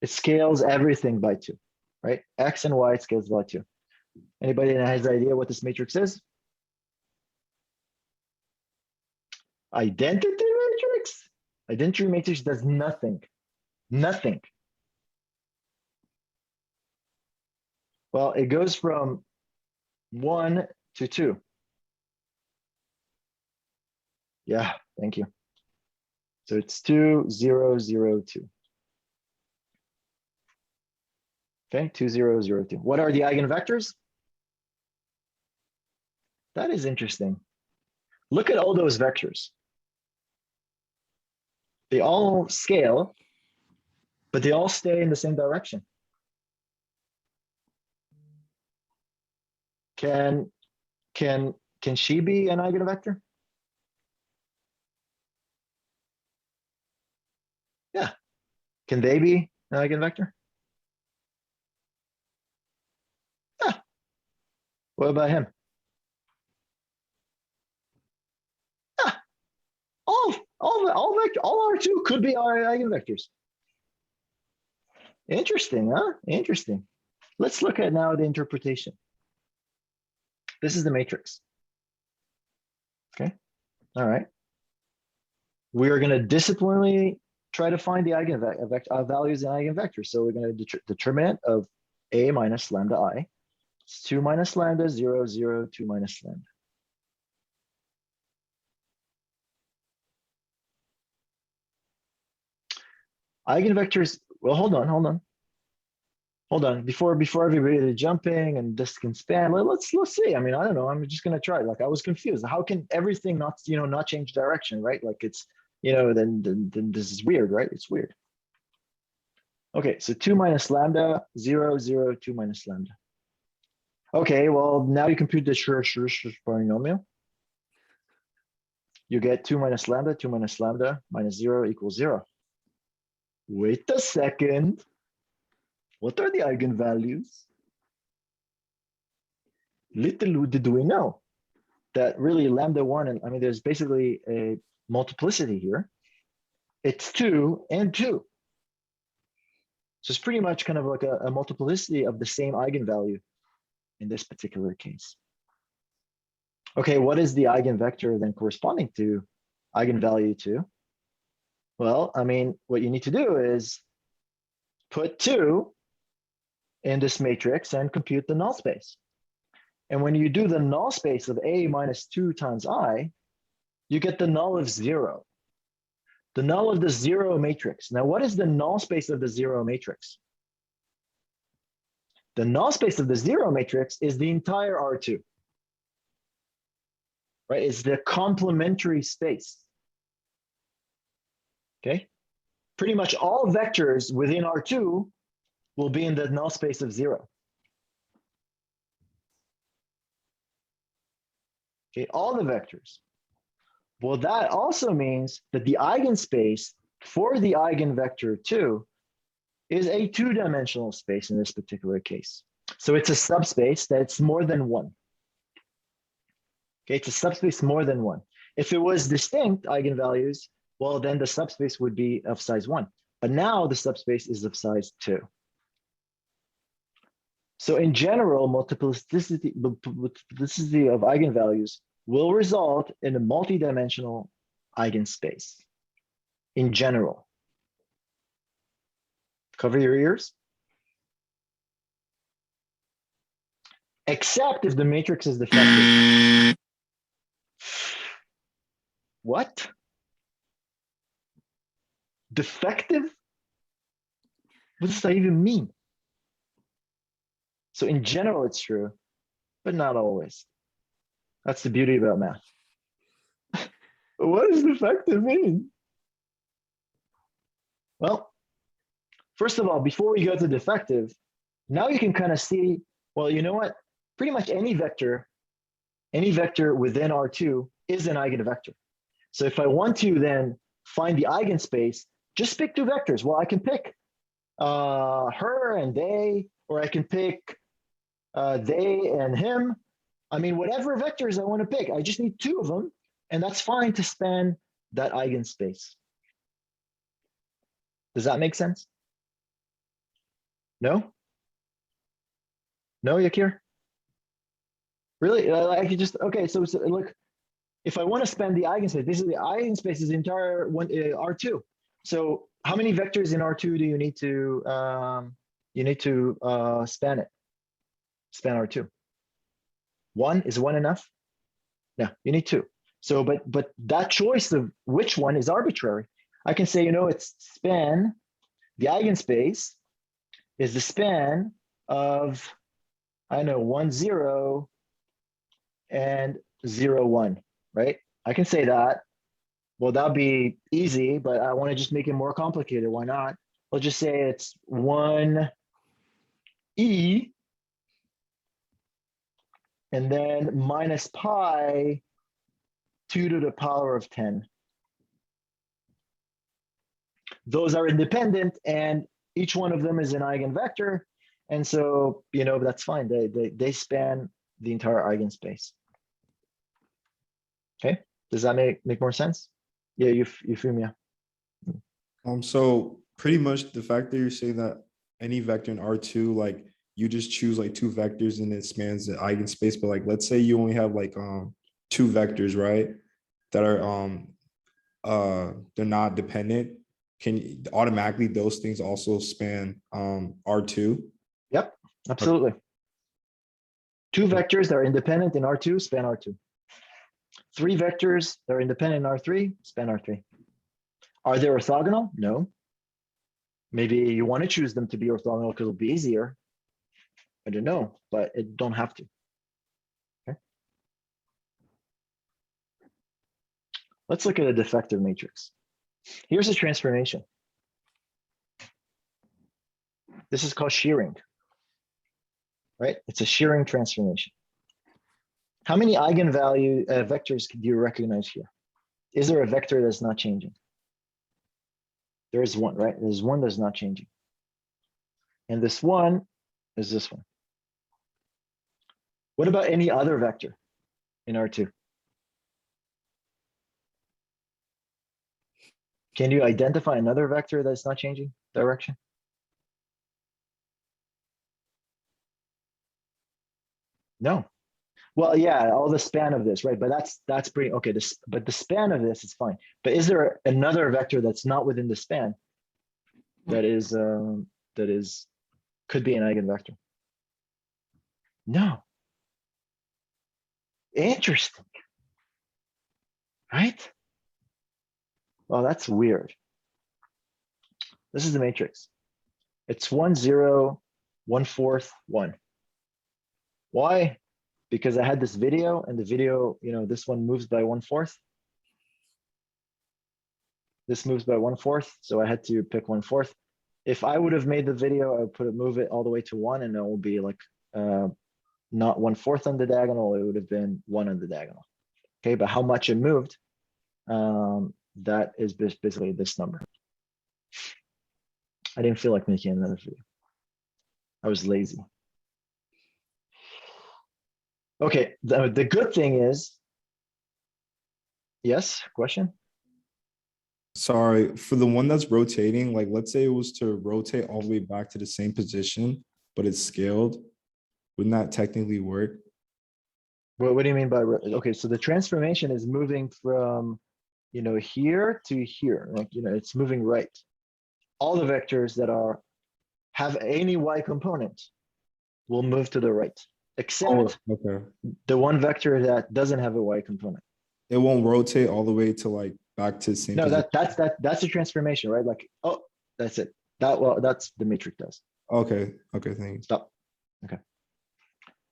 It scales everything by 2, right? X and Y scales by 2. Anybody that has an idea what this matrix is? Identity matrix? Identity matrix does nothing. Nothing. Well, it goes from 1 to 2. Yeah, thank you. So it's 2, 0, 0, 2. Okay, 2, 0, 0, 2. What are the eigenvectors? That is interesting. Look at all those vectors. They all scale, but they all stay in the same direction. Can she be an eigenvector? Yeah. Can they be an eigenvector? What about him? Ah, all R2 could be our eigenvectors. Interesting, huh? Interesting. Let's look at now the interpretation. This is the matrix. Okay, all right. We are going to disciplinarily try to find the values in eigenvectors. So we're going to determinant of A minus lambda I. It's 2 minus lambda, 0, 0, 2 minus lambda. Eigenvectors, well, hold on. Before everybody is jumping and this can span, let's see. I mean, I don't know. I'm just gonna try. Like I was confused. How can everything not change direction, right? Like it's then this is weird, right? It's weird. Okay, so 2 minus lambda, 0, 0, 2 minus lambda. Okay, well now you compute the Schur polynomial. You get 2 minus lambda, 2 minus lambda minus 0 equals 0. Wait a second. What are the eigenvalues? Little did we know that really lambda 1, and I mean, there's basically a multiplicity here. It's 2 and 2. So it's pretty much kind of like a multiplicity of the same eigenvalue in this particular case. Okay, what is the eigenvector then corresponding to eigenvalue 2? Well, I mean, what you need to do is put 2 in this matrix and compute the null space. And when you do the null space of A minus 2 times I, you get the null of 0. The null of the 0 matrix. Now, what is the null space of the 0 matrix? The null space of the 0 matrix is the entire R2. Right? It's the complementary space. Okay? Pretty much all vectors within R2 will be in the null space of 0. Okay, all the vectors. Well, that also means that the eigenspace for the eigenvector 2 is a 2-dimensional space in this particular case. So it's a subspace that's more than 1. Okay, it's a subspace more than 1. If it was distinct eigenvalues, well, then the subspace would be of size 1. But now the subspace is of size 2. So in general, multiplicity of eigenvalues will result in a multidimensional eigenspace in general. Cover your ears. Except if the matrix is defective. What? Defective? What does that even mean? So in general, it's true, but not always. That's the beauty about math. What does defective mean? Well, first of all, before we go to defective, now you can kind of see, well, you know what? Pretty much any vector within R2 is an eigenvector. So if I want to then find the eigenspace, just pick 2 vectors. Well, I can pick her and they, or I can pick they and him. I mean, whatever vectors I want to pick, I just need 2 of them, and that's fine to span that eigenspace. Does that make sense? No? No, Yakir? Really? I could just, okay, so look, if I want to span the eigenspace, this is the eigenspace is the entire R2. So how many vectors in R2 do you need to span it? Span R2. 1, is 1 enough? No, you need 2. So, but that choice of which one is arbitrary. I can say, it's span, the eigenspace is the span of, I don't know, 1, 0 and 0, 1, right? I can say that. Well, that'll be easy, but I want to just make it more complicated. Why not? Let's just say it's 1 E and then minus pi 2 to the power of 10. Those are independent, and each one of them is an eigenvector. And so, that's fine. They span the entire eigenspace. Okay, does that make more sense? Yeah, you feel me? So pretty much the fact that you're saying that any vector in R2, like you just choose like two vectors and it spans the eigenspace, but like let's say you only have like two vectors, right? That are they're not dependent. Can you automatically those things also span R2? Yep, absolutely. Two vectors that are independent in R2 span R2. Three vectors that are independent in R3 span R3. Are they orthogonal? No. Maybe you want to choose them to be orthogonal because it'll be easier. I don't know, but it don't have to. Okay. Let's look at a defective matrix. Here's a transformation. This is called shearing, right? It's a shearing transformation. How many eigenvalue vectors do you recognize here? Is there a vector that's not changing? There is one, right? There's one that's not changing. And this one is this one. What about any other vector in R2? Can you identify another vector that's not changing direction? No. Well, yeah, all the span of this, right? But that's pretty okay. But the span of this is fine. But is there another vector that's not within the span that is could be an eigenvector? No. Interesting, right? Well, that's weird. This is the matrix. It's 1, 0, 1/4, 1. Why? Because I had this video and the video, this one moves by 1/4. This moves by 1/4. So I had to pick 1/4. If I would have made the video, I would move it all the way to 1 and it will be like not 1/4 on the diagonal. It would have been 1 on the diagonal. Okay, but how much it moved, that is basically this number. I didn't feel like making another video. I was lazy. Okay, the good thing is, yes, question? Sorry, for the one that's rotating, like let's say it was to rotate all the way back to the same position, but it's scaled, wouldn't that technically work? What do you mean by, okay, so the transformation is moving from, here to here, like, it's moving right. All the vectors that have any y component will move to the right, except Okay. the one vector that doesn't have a y component. It won't rotate all the way to like back to the same No, position. that's a transformation, right? Like, oh, that's it. That's the matrix does. Okay, thanks. Stop. Okay.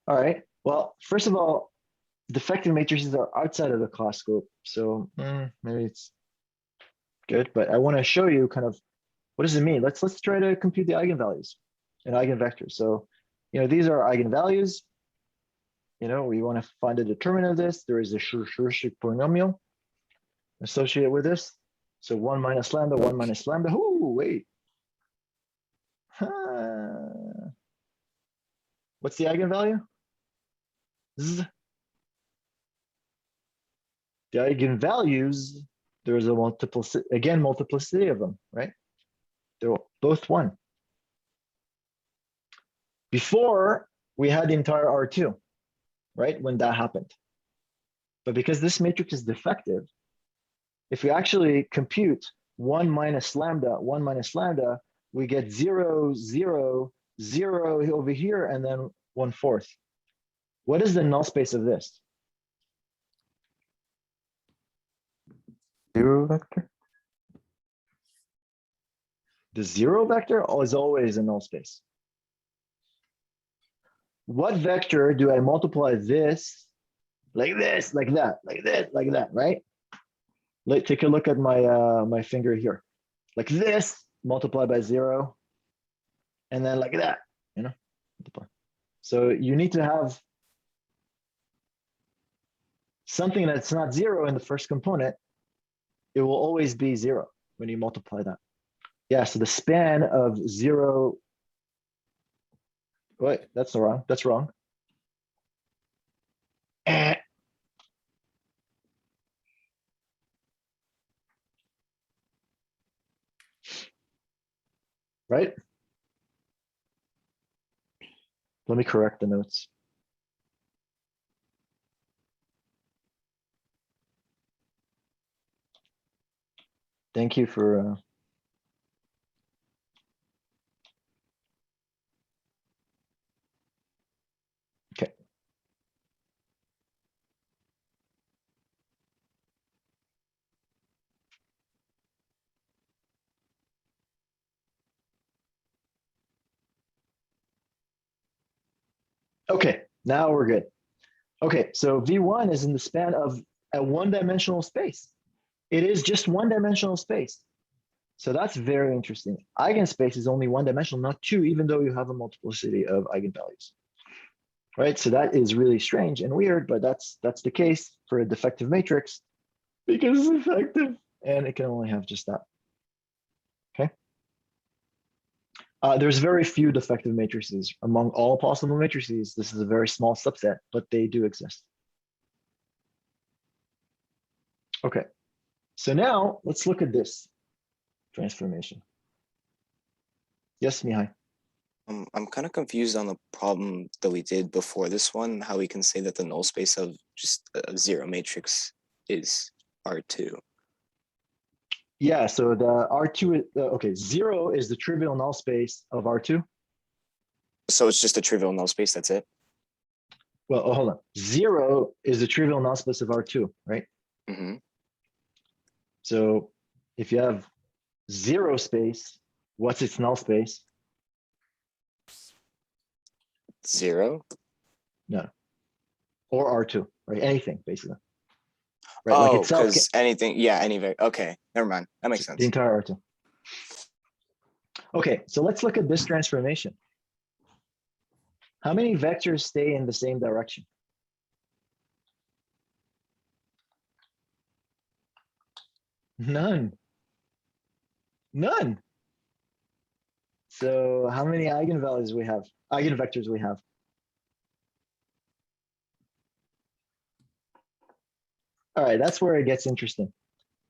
All right. Well, first of all, defective matrices are outside of the class scope, so maybe it's good. But I want to show you kind of what does it mean. Let's try to compute the eigenvalues and eigenvectors. So, these are eigenvalues. We want to find the determinant of this. There is a Schurchik polynomial associated with this. So 1 minus lambda, 1 minus lambda. Oh, wait. What's the eigenvalue? Z. The eigenvalues, there's a multiplicity of them, right? They're both 1. Before, we had the entire R2, right? When that happened. But because this matrix is defective, if we actually compute 1 minus lambda, we get 0, 0, 0 over here, and then 1/4. What is the null space of this? 0 vector? The 0 vector is always a null space. What vector do I multiply this, like this, like that, like this, like that, right? Take a look at my finger here. Like this, multiplied by 0, and then like that, multiply. So you need to have something that's not 0 in the first component. It will always be 0 when you multiply that. Yeah, so the span of 0, wait, that's wrong. Right? Let me correct the notes. Thank you for okay. Okay, now we're good. Okay, so V1 is in the span of a one-dimensional space. It is just one-dimensional space. So that's very interesting. Eigenspace is only one-dimensional, not two, even though you have a multiplicity of eigenvalues. Right, so that is really strange and weird, but that's the case for a defective matrix because it's effective and it can only have just that. Okay. There's very few defective matrices among all possible matrices. This is a very small subset, but they do exist. Okay, so now let's look at this transformation. Yes, Mihai. I'm kind of confused on the problem that we did before this one, how we can say that the null space of just a zero matrix is R2. Yeah, so the R2, okay, 0 is the trivial null space of R2. So it's just a trivial null space, that's it? Well, oh, hold on. 0 is the trivial null space of R2, right? Mm-hmm. So if you have 0 space, what's its null space? 0? No. Or R2, right? Anything, basically. Right? Oh, like itself, because anything, yeah, okay, never mind. That makes sense. the entire R2. Okay, so let's look at this transformation. How many vectors stay in the same direction? None. None. So how many eigenvalues we have? Eigenvectors we have? All right, that's where it gets interesting.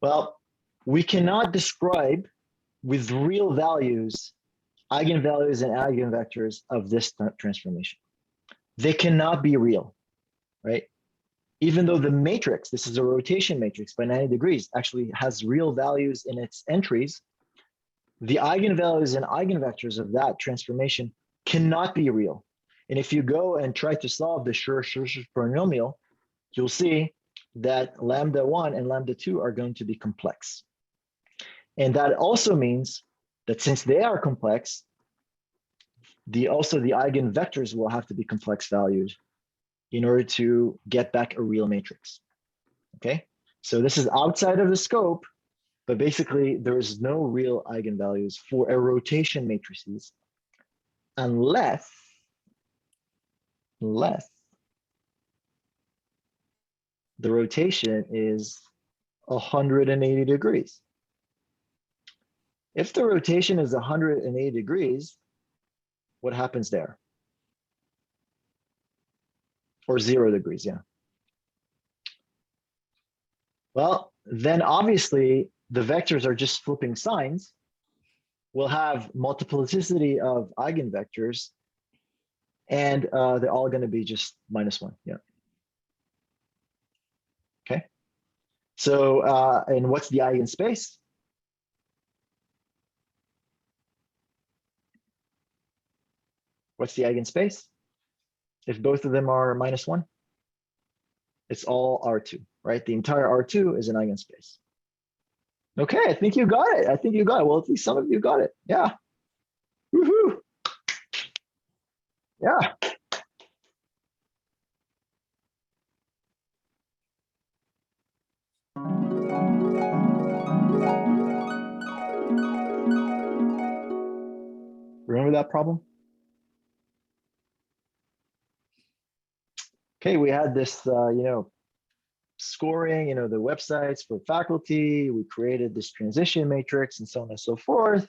Well, we cannot describe with real values eigenvalues and eigenvectors of this transformation. They cannot be real, right? Even though the matrix, this is a rotation matrix by 90 degrees, actually has real values in its entries, the eigenvalues and eigenvectors of that transformation cannot be real. And if you go and try to solve the Schur-Schur polynomial, you'll see that lambda 1 and lambda 2 are going to be complex. And that also means that since they are complex, also the eigenvectors will have to be complex values in order to get back a real matrix. Okay, so this is outside of the scope, but basically there is no real eigenvalues for a rotation matrices unless the rotation is 180 degrees. If the rotation is 180 degrees, what happens there? Or 0 degrees, yeah. Well, then obviously the vectors are just flipping signs. We'll have multiplicity of eigenvectors, and they're all going to be just -1, yeah. Okay. So, and what's the eigenspace? What's the eigenspace? If both of them are -1, it's all R2, right? The entire R2 is an eigenspace. Okay, I think you got it. I think you got it. Well, at least some of you got it. Yeah. Woohoo. Yeah. Remember that problem? Okay, we had this, scoring, the websites for faculty. We created this transition matrix and so on and so forth.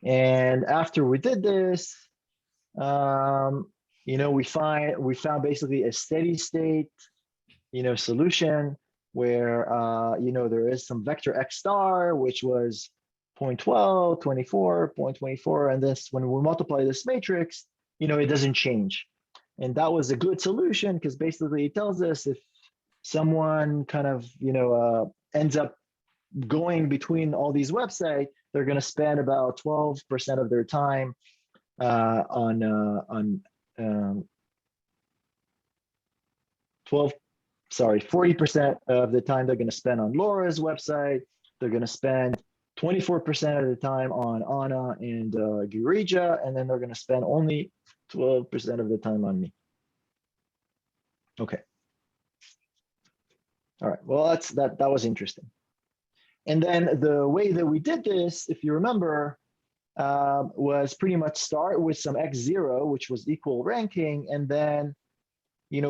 And after we did this, we found basically a steady state, solution where, there is some vector x star, which was 0.12, 24, 0.24, and this, when we multiply this matrix, it doesn't change. And that was a good solution because basically it tells us if someone kind of, ends up going between all these websites, they're going to spend about 12% of their time on 40% of the time they're going to spend on Laura's website. They're going to spend 24% of the time on Anna and Gurija, and then they're going to spend only 12% of the time on me. Okay. All right. Well, that was interesting. And then the way that we did this, if you remember, was pretty much start with some x0, which was equal ranking, and then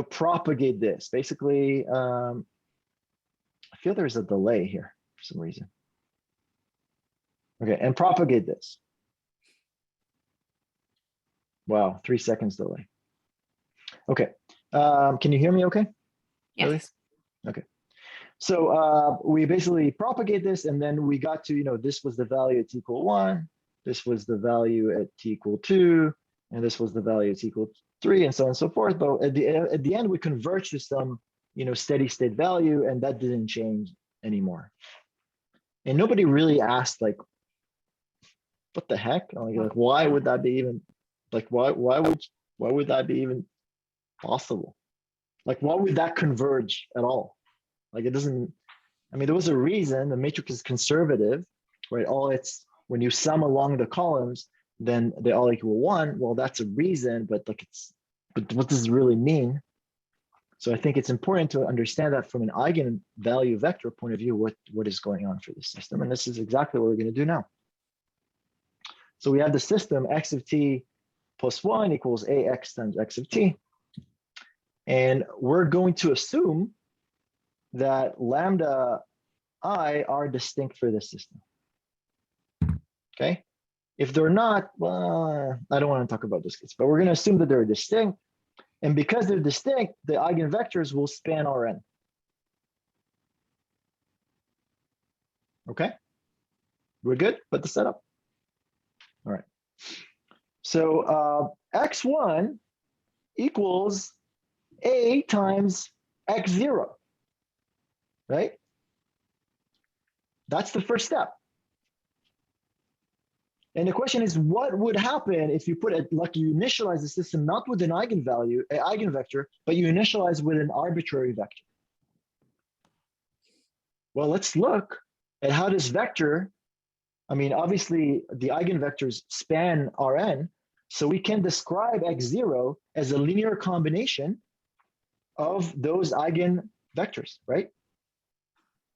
propagate this. Basically, I feel there's a delay here for some reason. Okay, and propagate this. Wow, 3 seconds delay. Okay, can you hear me okay? Yes. Okay. So we basically propagate this, and then we got to, this was the value at t equal 1, this was the value at t equal 2, and this was the value at t equal 3, and so on and so forth. But at the end, we converge to some, steady state value, and that didn't change anymore. And nobody really asked, like, what the heck? Like, why would that be even, like, why would that be even possible? Like, why would that converge at all? Like, it doesn't, there was a reason. The matrix is conservative, right? When you sum along the columns, then they all equal 1. Well, that's a reason, but but what does it really mean? So I think it's important to understand that from an eigenvalue vector point of view, what is going on for this system. And this is exactly what we're going to do now. So we have the system x of t plus 1 equals ax times x of t. And we're going to assume that lambda I are distinct for this system. Okay? If they're not, well, I don't want to talk about this case, but we're going to assume that they're distinct. And because they're distinct, the eigenvectors will span Rn. Okay? We're good with the setup? All right. So x1 equals a times x0, right? That's the first step. And the question is, what would happen if you put it, like, you initialize the system not with an eigenvector, but you initialize with an arbitrary vector? Well, let's look at how this vector, obviously the eigenvectors span Rn, so we can describe x0 as a linear combination of those eigenvectors, right?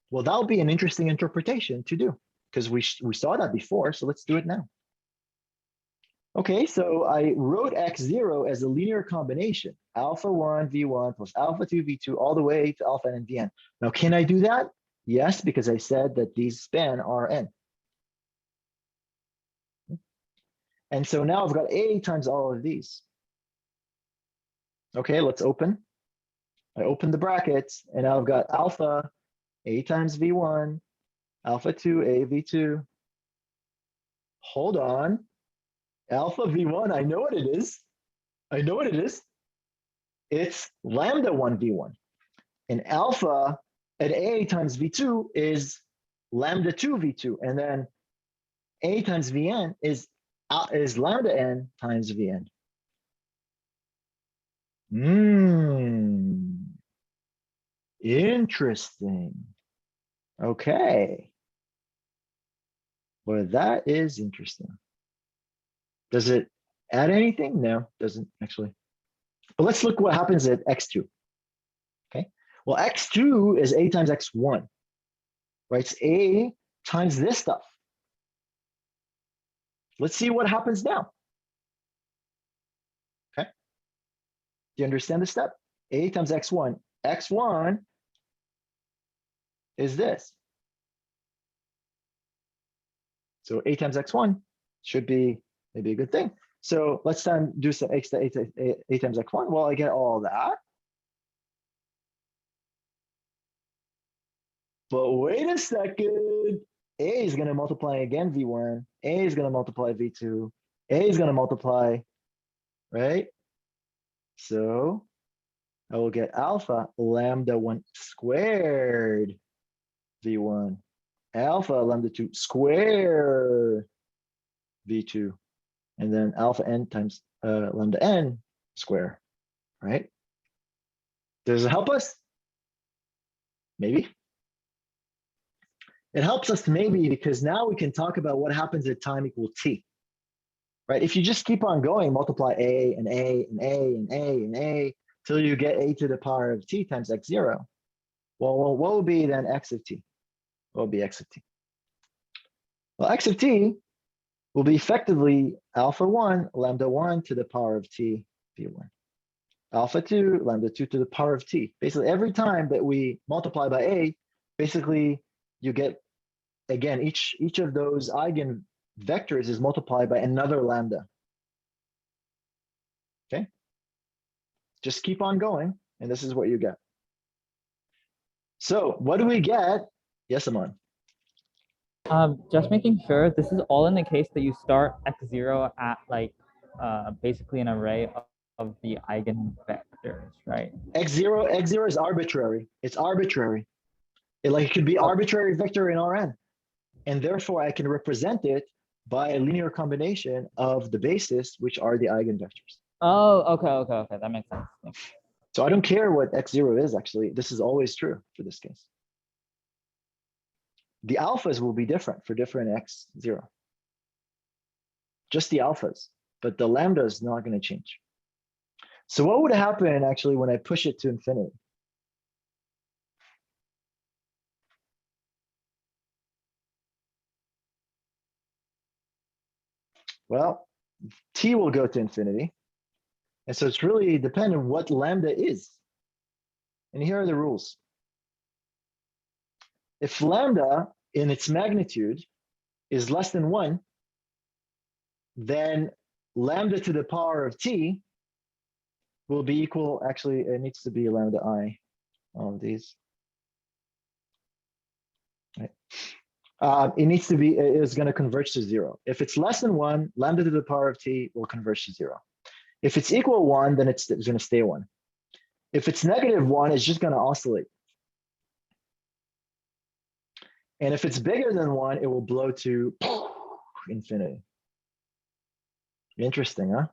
Well, that'll be an interesting interpretation to do, because we saw that before, so let's do it now. Okay, so I wrote x0 as a linear combination, alpha 1 v1 plus alpha 2 v2 all the way to alpha n vn. Now, can I do that? Yes, because I said that these span Rn. And so now I've got a times all of these. Okay, let's open. I open the brackets, and now I've got alpha a times v1, alpha 2 a v2. Hold on. Alpha v1, I know what it is. I know what it is. It's lambda 1 v1. And alpha at a times v2 is lambda 2 v2. And then a times vn is lambda n times vn. Interesting. Okay. Well, that is interesting. Does it add anything? No, doesn't actually. But let's look what happens at x2. Okay. Well, x2 is a times x1, right? It's a times this stuff. Let's see what happens now. Okay. Do you understand the step? A times x1. x1 is this. So a times x1 should be maybe a good thing. So let's do some a times x1. Well, I get all that. But wait a second. A is going to multiply again V1, A is going to multiply V2, A is going to multiply, right? So I will get alpha lambda 1 squared V1, alpha lambda 2 square V2, and then alpha n times lambda n square, right? Does it help us? Maybe. It helps us maybe because now we can talk about what happens at time equal t, right? If you just keep on going, multiply a and a and a and a and a till you get a to the power of t times x0. Well, what will be then x of t? What will be x of t? Well, x of t will be effectively alpha 1 lambda 1 to the power of t v1. Alpha 2 lambda 2 to the power of t. Basically, every time that we multiply by a, basically you get, again, each of those eigenvectors is multiplied by another lambda. Okay? Just keep on going, and this is what you get. So what do we get? Yes, Aman. Just making sure this is all in the case that you start x0 at like basically an array of the eigenvectors, right? X0 is arbitrary. It's arbitrary. It could be arbitrary vector in Rn. And therefore I can represent it by a linear combination of the basis, which are the eigenvectors. Oh, okay. That makes sense. Thanks. So I don't care what x0 is, actually. This is always true for this case. The alphas will be different for different x0. Just the alphas, but the lambda is not going to change. So what would happen actually when I push it to infinity? Well, t will go to infinity. And so it's really dependent on what lambda is. And here are the rules. If lambda in its magnitude is less than 1, then lambda to the power of t will be equal, actually, it needs to be lambda I, all of these. Right. It needs to be, it is going to converge to 0. If it's less than 1, lambda to the power of t will converge to 0. If it's equal 1, then it's going to stay 1. If it's negative 1, it's just going to oscillate. And if it's bigger than 1, it will blow to infinity. Interesting, huh?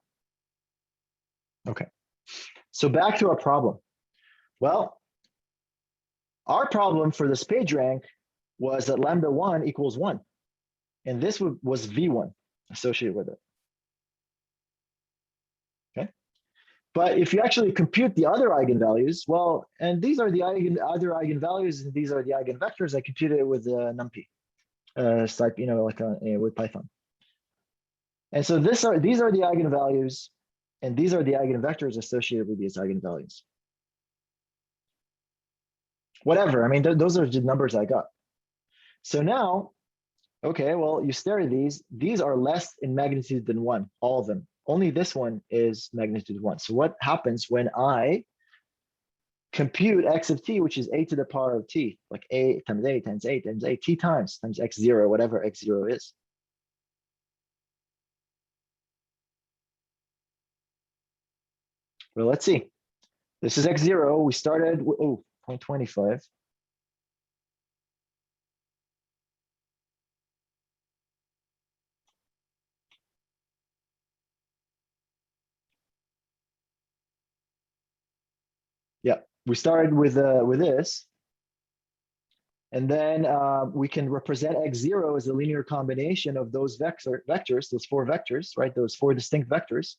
Okay. So back to our problem. Well, our problem for this page rank was that lambda 1 equals 1. And this was V1 associated with it. Okay. But if you actually compute the other eigenvalues, well, and these are the other eigenvalues, and these are the eigenvectors, I computed it with NumPy, type, like with Python. And so these are the eigenvalues, and these are the eigenvectors associated with these eigenvalues. Whatever, I mean, those are the numbers I got. So now, okay, well, you stare at these are less in magnitude than 1, all of them. Only this one is magnitude 1. So what happens when I compute x of t, which is a to the power of t, like a times a times a times a t times x0, whatever x0 is. Well, let's see. This is x0. We started with 0.25. Yeah, we started with this. And then we can represent x0 as a linear combination of those vectors, those 4 vectors, right? Those 4 distinct vectors.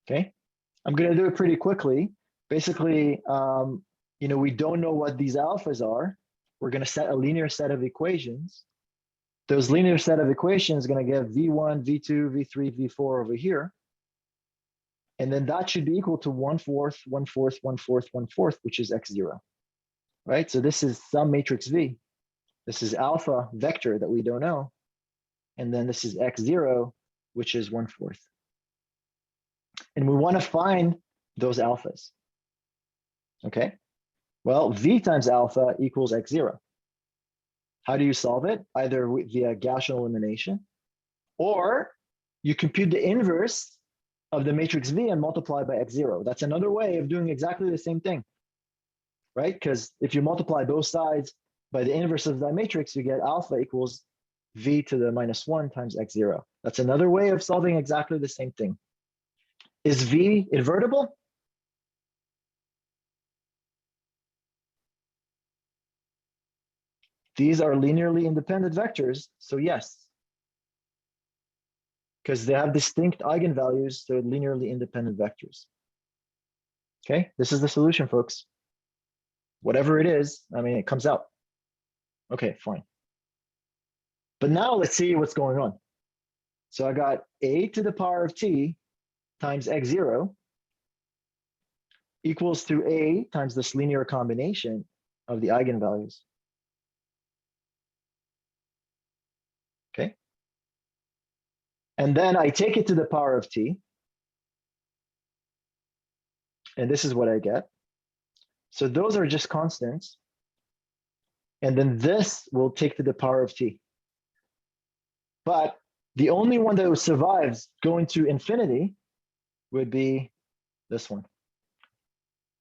Okay, I'm going to do it pretty quickly. Basically, we don't know what these alphas are. We're going to set a linear set of equations. Those linear set of equations are going to give V1, V2, V3, V4 over here. And then that should be equal to 1/4, 1/4, 1/4, 1/4, which is x0, right? So this is some matrix V. This is alpha vector that we don't know. And then this is x0, which is 1/4. And we want to find those alphas. Okay, well, V times alpha equals x0. How do you solve it? Either via Gaussian elimination, or you compute the inverse of the matrix V and multiply by x0. That's another way of doing exactly the same thing, right? Because if you multiply both sides by the inverse of that matrix, you get alpha equals V to the -1 times x0. That's another way of solving exactly the same thing. Is V invertible? These are linearly independent vectors, so yes. Because they have distinct eigenvalues, so linearly independent vectors. Okay, this is the solution, folks. Whatever it is, I mean, it comes out. Okay, fine. But now let's see what's going on. So I got a to the power of t times x0 equals to a times this linear combination of the eigenvalues. Okay. And then I take it to the power of t. And this is what I get. So those are just constants. And then this will take to the power of t. But the only one that survives going to infinity would be this one.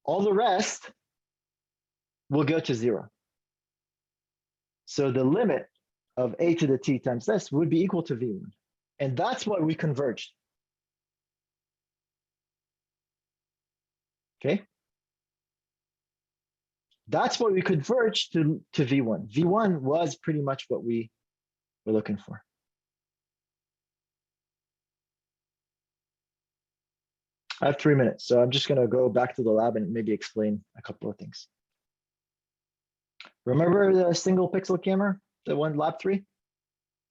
All the rest will go to 0. So the limit of a to the t times this would be equal to v1. And that's why we converged. Okay. That's why we converged to v1. V1 was pretty much what we were looking for. I have 3 minutes, so I'm just going to go back to the lab and maybe explain a couple of things. Remember the single pixel camera, the one lab 3?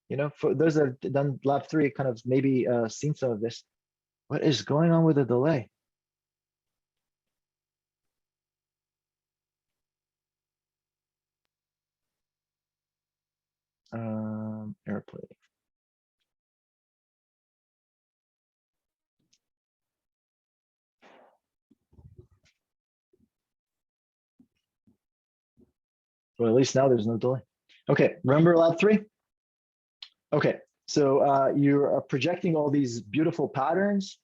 You know, for those that have done lab 3, kind of maybe seen some of this. What is going on with the delay? Airplane. Well, at least now there's no delay. Okay, remember lab 3? Okay, so you are projecting all these beautiful patterns,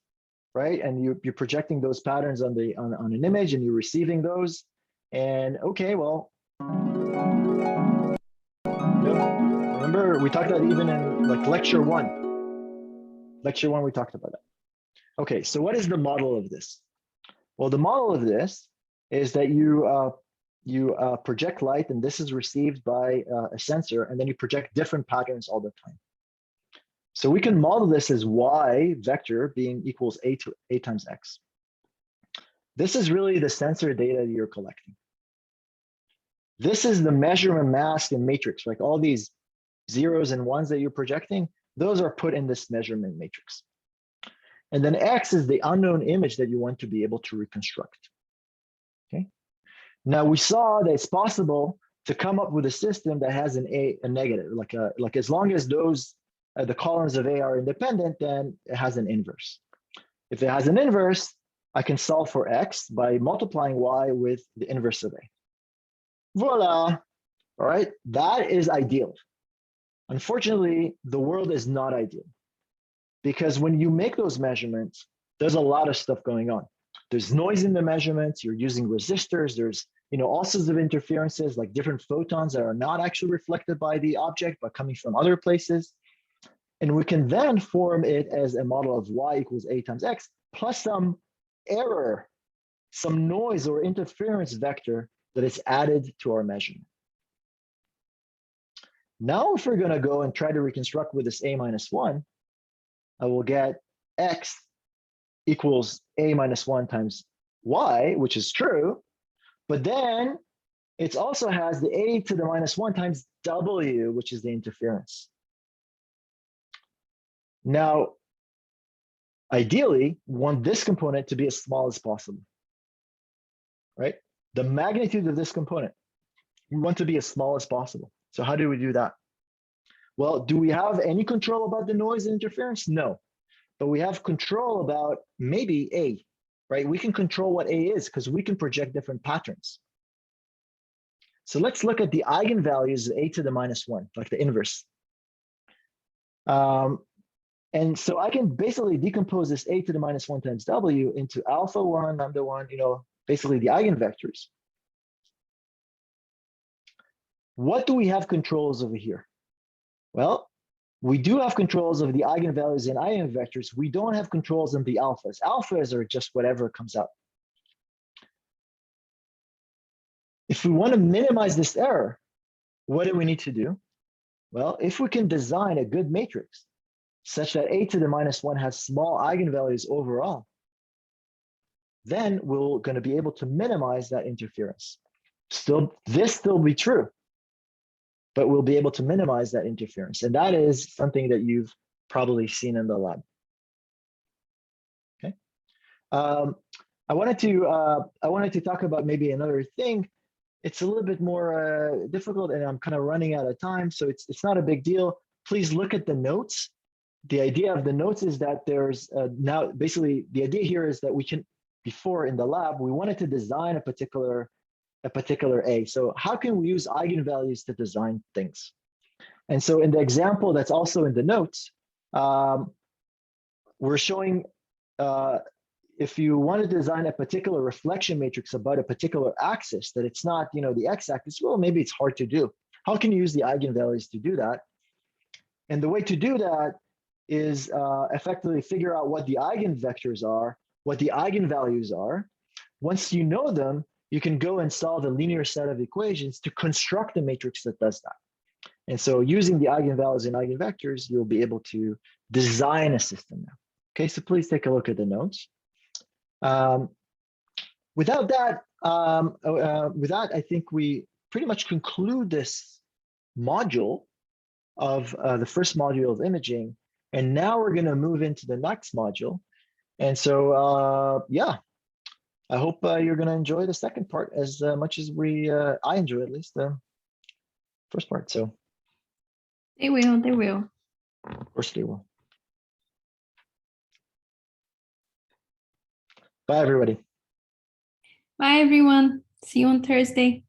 right? And you're projecting those patterns on an image, and you're receiving those. And okay, well, remember we talked about even in like lecture 1. Lecture 1, we talked about that. Okay, so what is the model of this? Well, the model of this is that you project light, and this is received by a sensor, and then you project different patterns all the time. So we can model this as y vector being equals a to a times x. This is really the sensor data you're collecting. This is the measurement mask and matrix, like all these zeros and ones that you're projecting, those are put in this measurement matrix. And then x is the unknown image that you want to be able to reconstruct. Okay. Now we saw that it's possible to come up with a system that has a negative, like as long as those the columns of A are independent, then it has an inverse. If it has an inverse, I can solve for x by multiplying y with the inverse of A. Voila. All right, that is ideal. Unfortunately, the world is not ideal, because when you make those measurements, there's a lot of stuff going on. There's noise in the measurements, you're using resistors, there's all sorts of interferences, like different photons that are not actually reflected by the object, but coming from other places. And we can then form it as a model of y equals a times x, plus some error, some noise or interference vector that is added to our measurement. Now, if we're going to go and try to reconstruct with this a minus 1, I will get x equals a minus 1 times y, which is true, but then it also has the a to the minus 1 times w, which is the interference. Now, ideally, we want this component to be as small as possible, right? The magnitude of this component, we want to be as small as possible. So how do we do that? Well, do we have any control about the noise and interference? No, but we have control about maybe A, right? We can control what A is because we can project different patterns. So let's look at the eigenvalues of a to the -1, like the inverse. And so I can basically decompose this a to the -1 times w into alpha 1, lambda 1, basically the eigenvectors. What do we have controls over here? Well, we do have controls of the eigenvalues and eigenvectors. We don't have controls on the alphas. Alphas are just whatever comes out. If we want to minimize this error, what do we need to do? Well, if we can design a good matrix such that a to the -1 has small eigenvalues overall, then we're going to be able to minimize that interference. This still be true, but we'll be able to minimize that interference. And that is something that you've probably seen in the lab. Okay. I wanted to talk about maybe another thing. It's a little bit more difficult, and I'm kind of running out of time, so it's not a big deal. Please look at the notes. The idea of the notes is that there's now basically the idea here is that we can, before in the lab, we wanted to design a particular A. So how can we use eigenvalues to design things? And so in the example that's also in the notes, we're showing if you want to design a particular reflection matrix about a particular axis, that it's not, the x-axis, well, maybe it's hard to do. How can you use the eigenvalues to do that? And the way to do that is effectively figure out what the eigenvectors are, what the eigenvalues are. Once you know them, you can go and solve a linear set of equations to construct a matrix that does that. And so using the eigenvalues and eigenvectors, you'll be able to design a system now. Okay, so please take a look at the notes. Without that, I think we pretty much conclude this module of the first module of imaging. And now we're going to move into the next module. And so, yeah, I hope you're going to enjoy the second part as much as I enjoy at least the first part. So They will. They will. of course they will. Bye, everybody. Bye, everyone. See you on Thursday.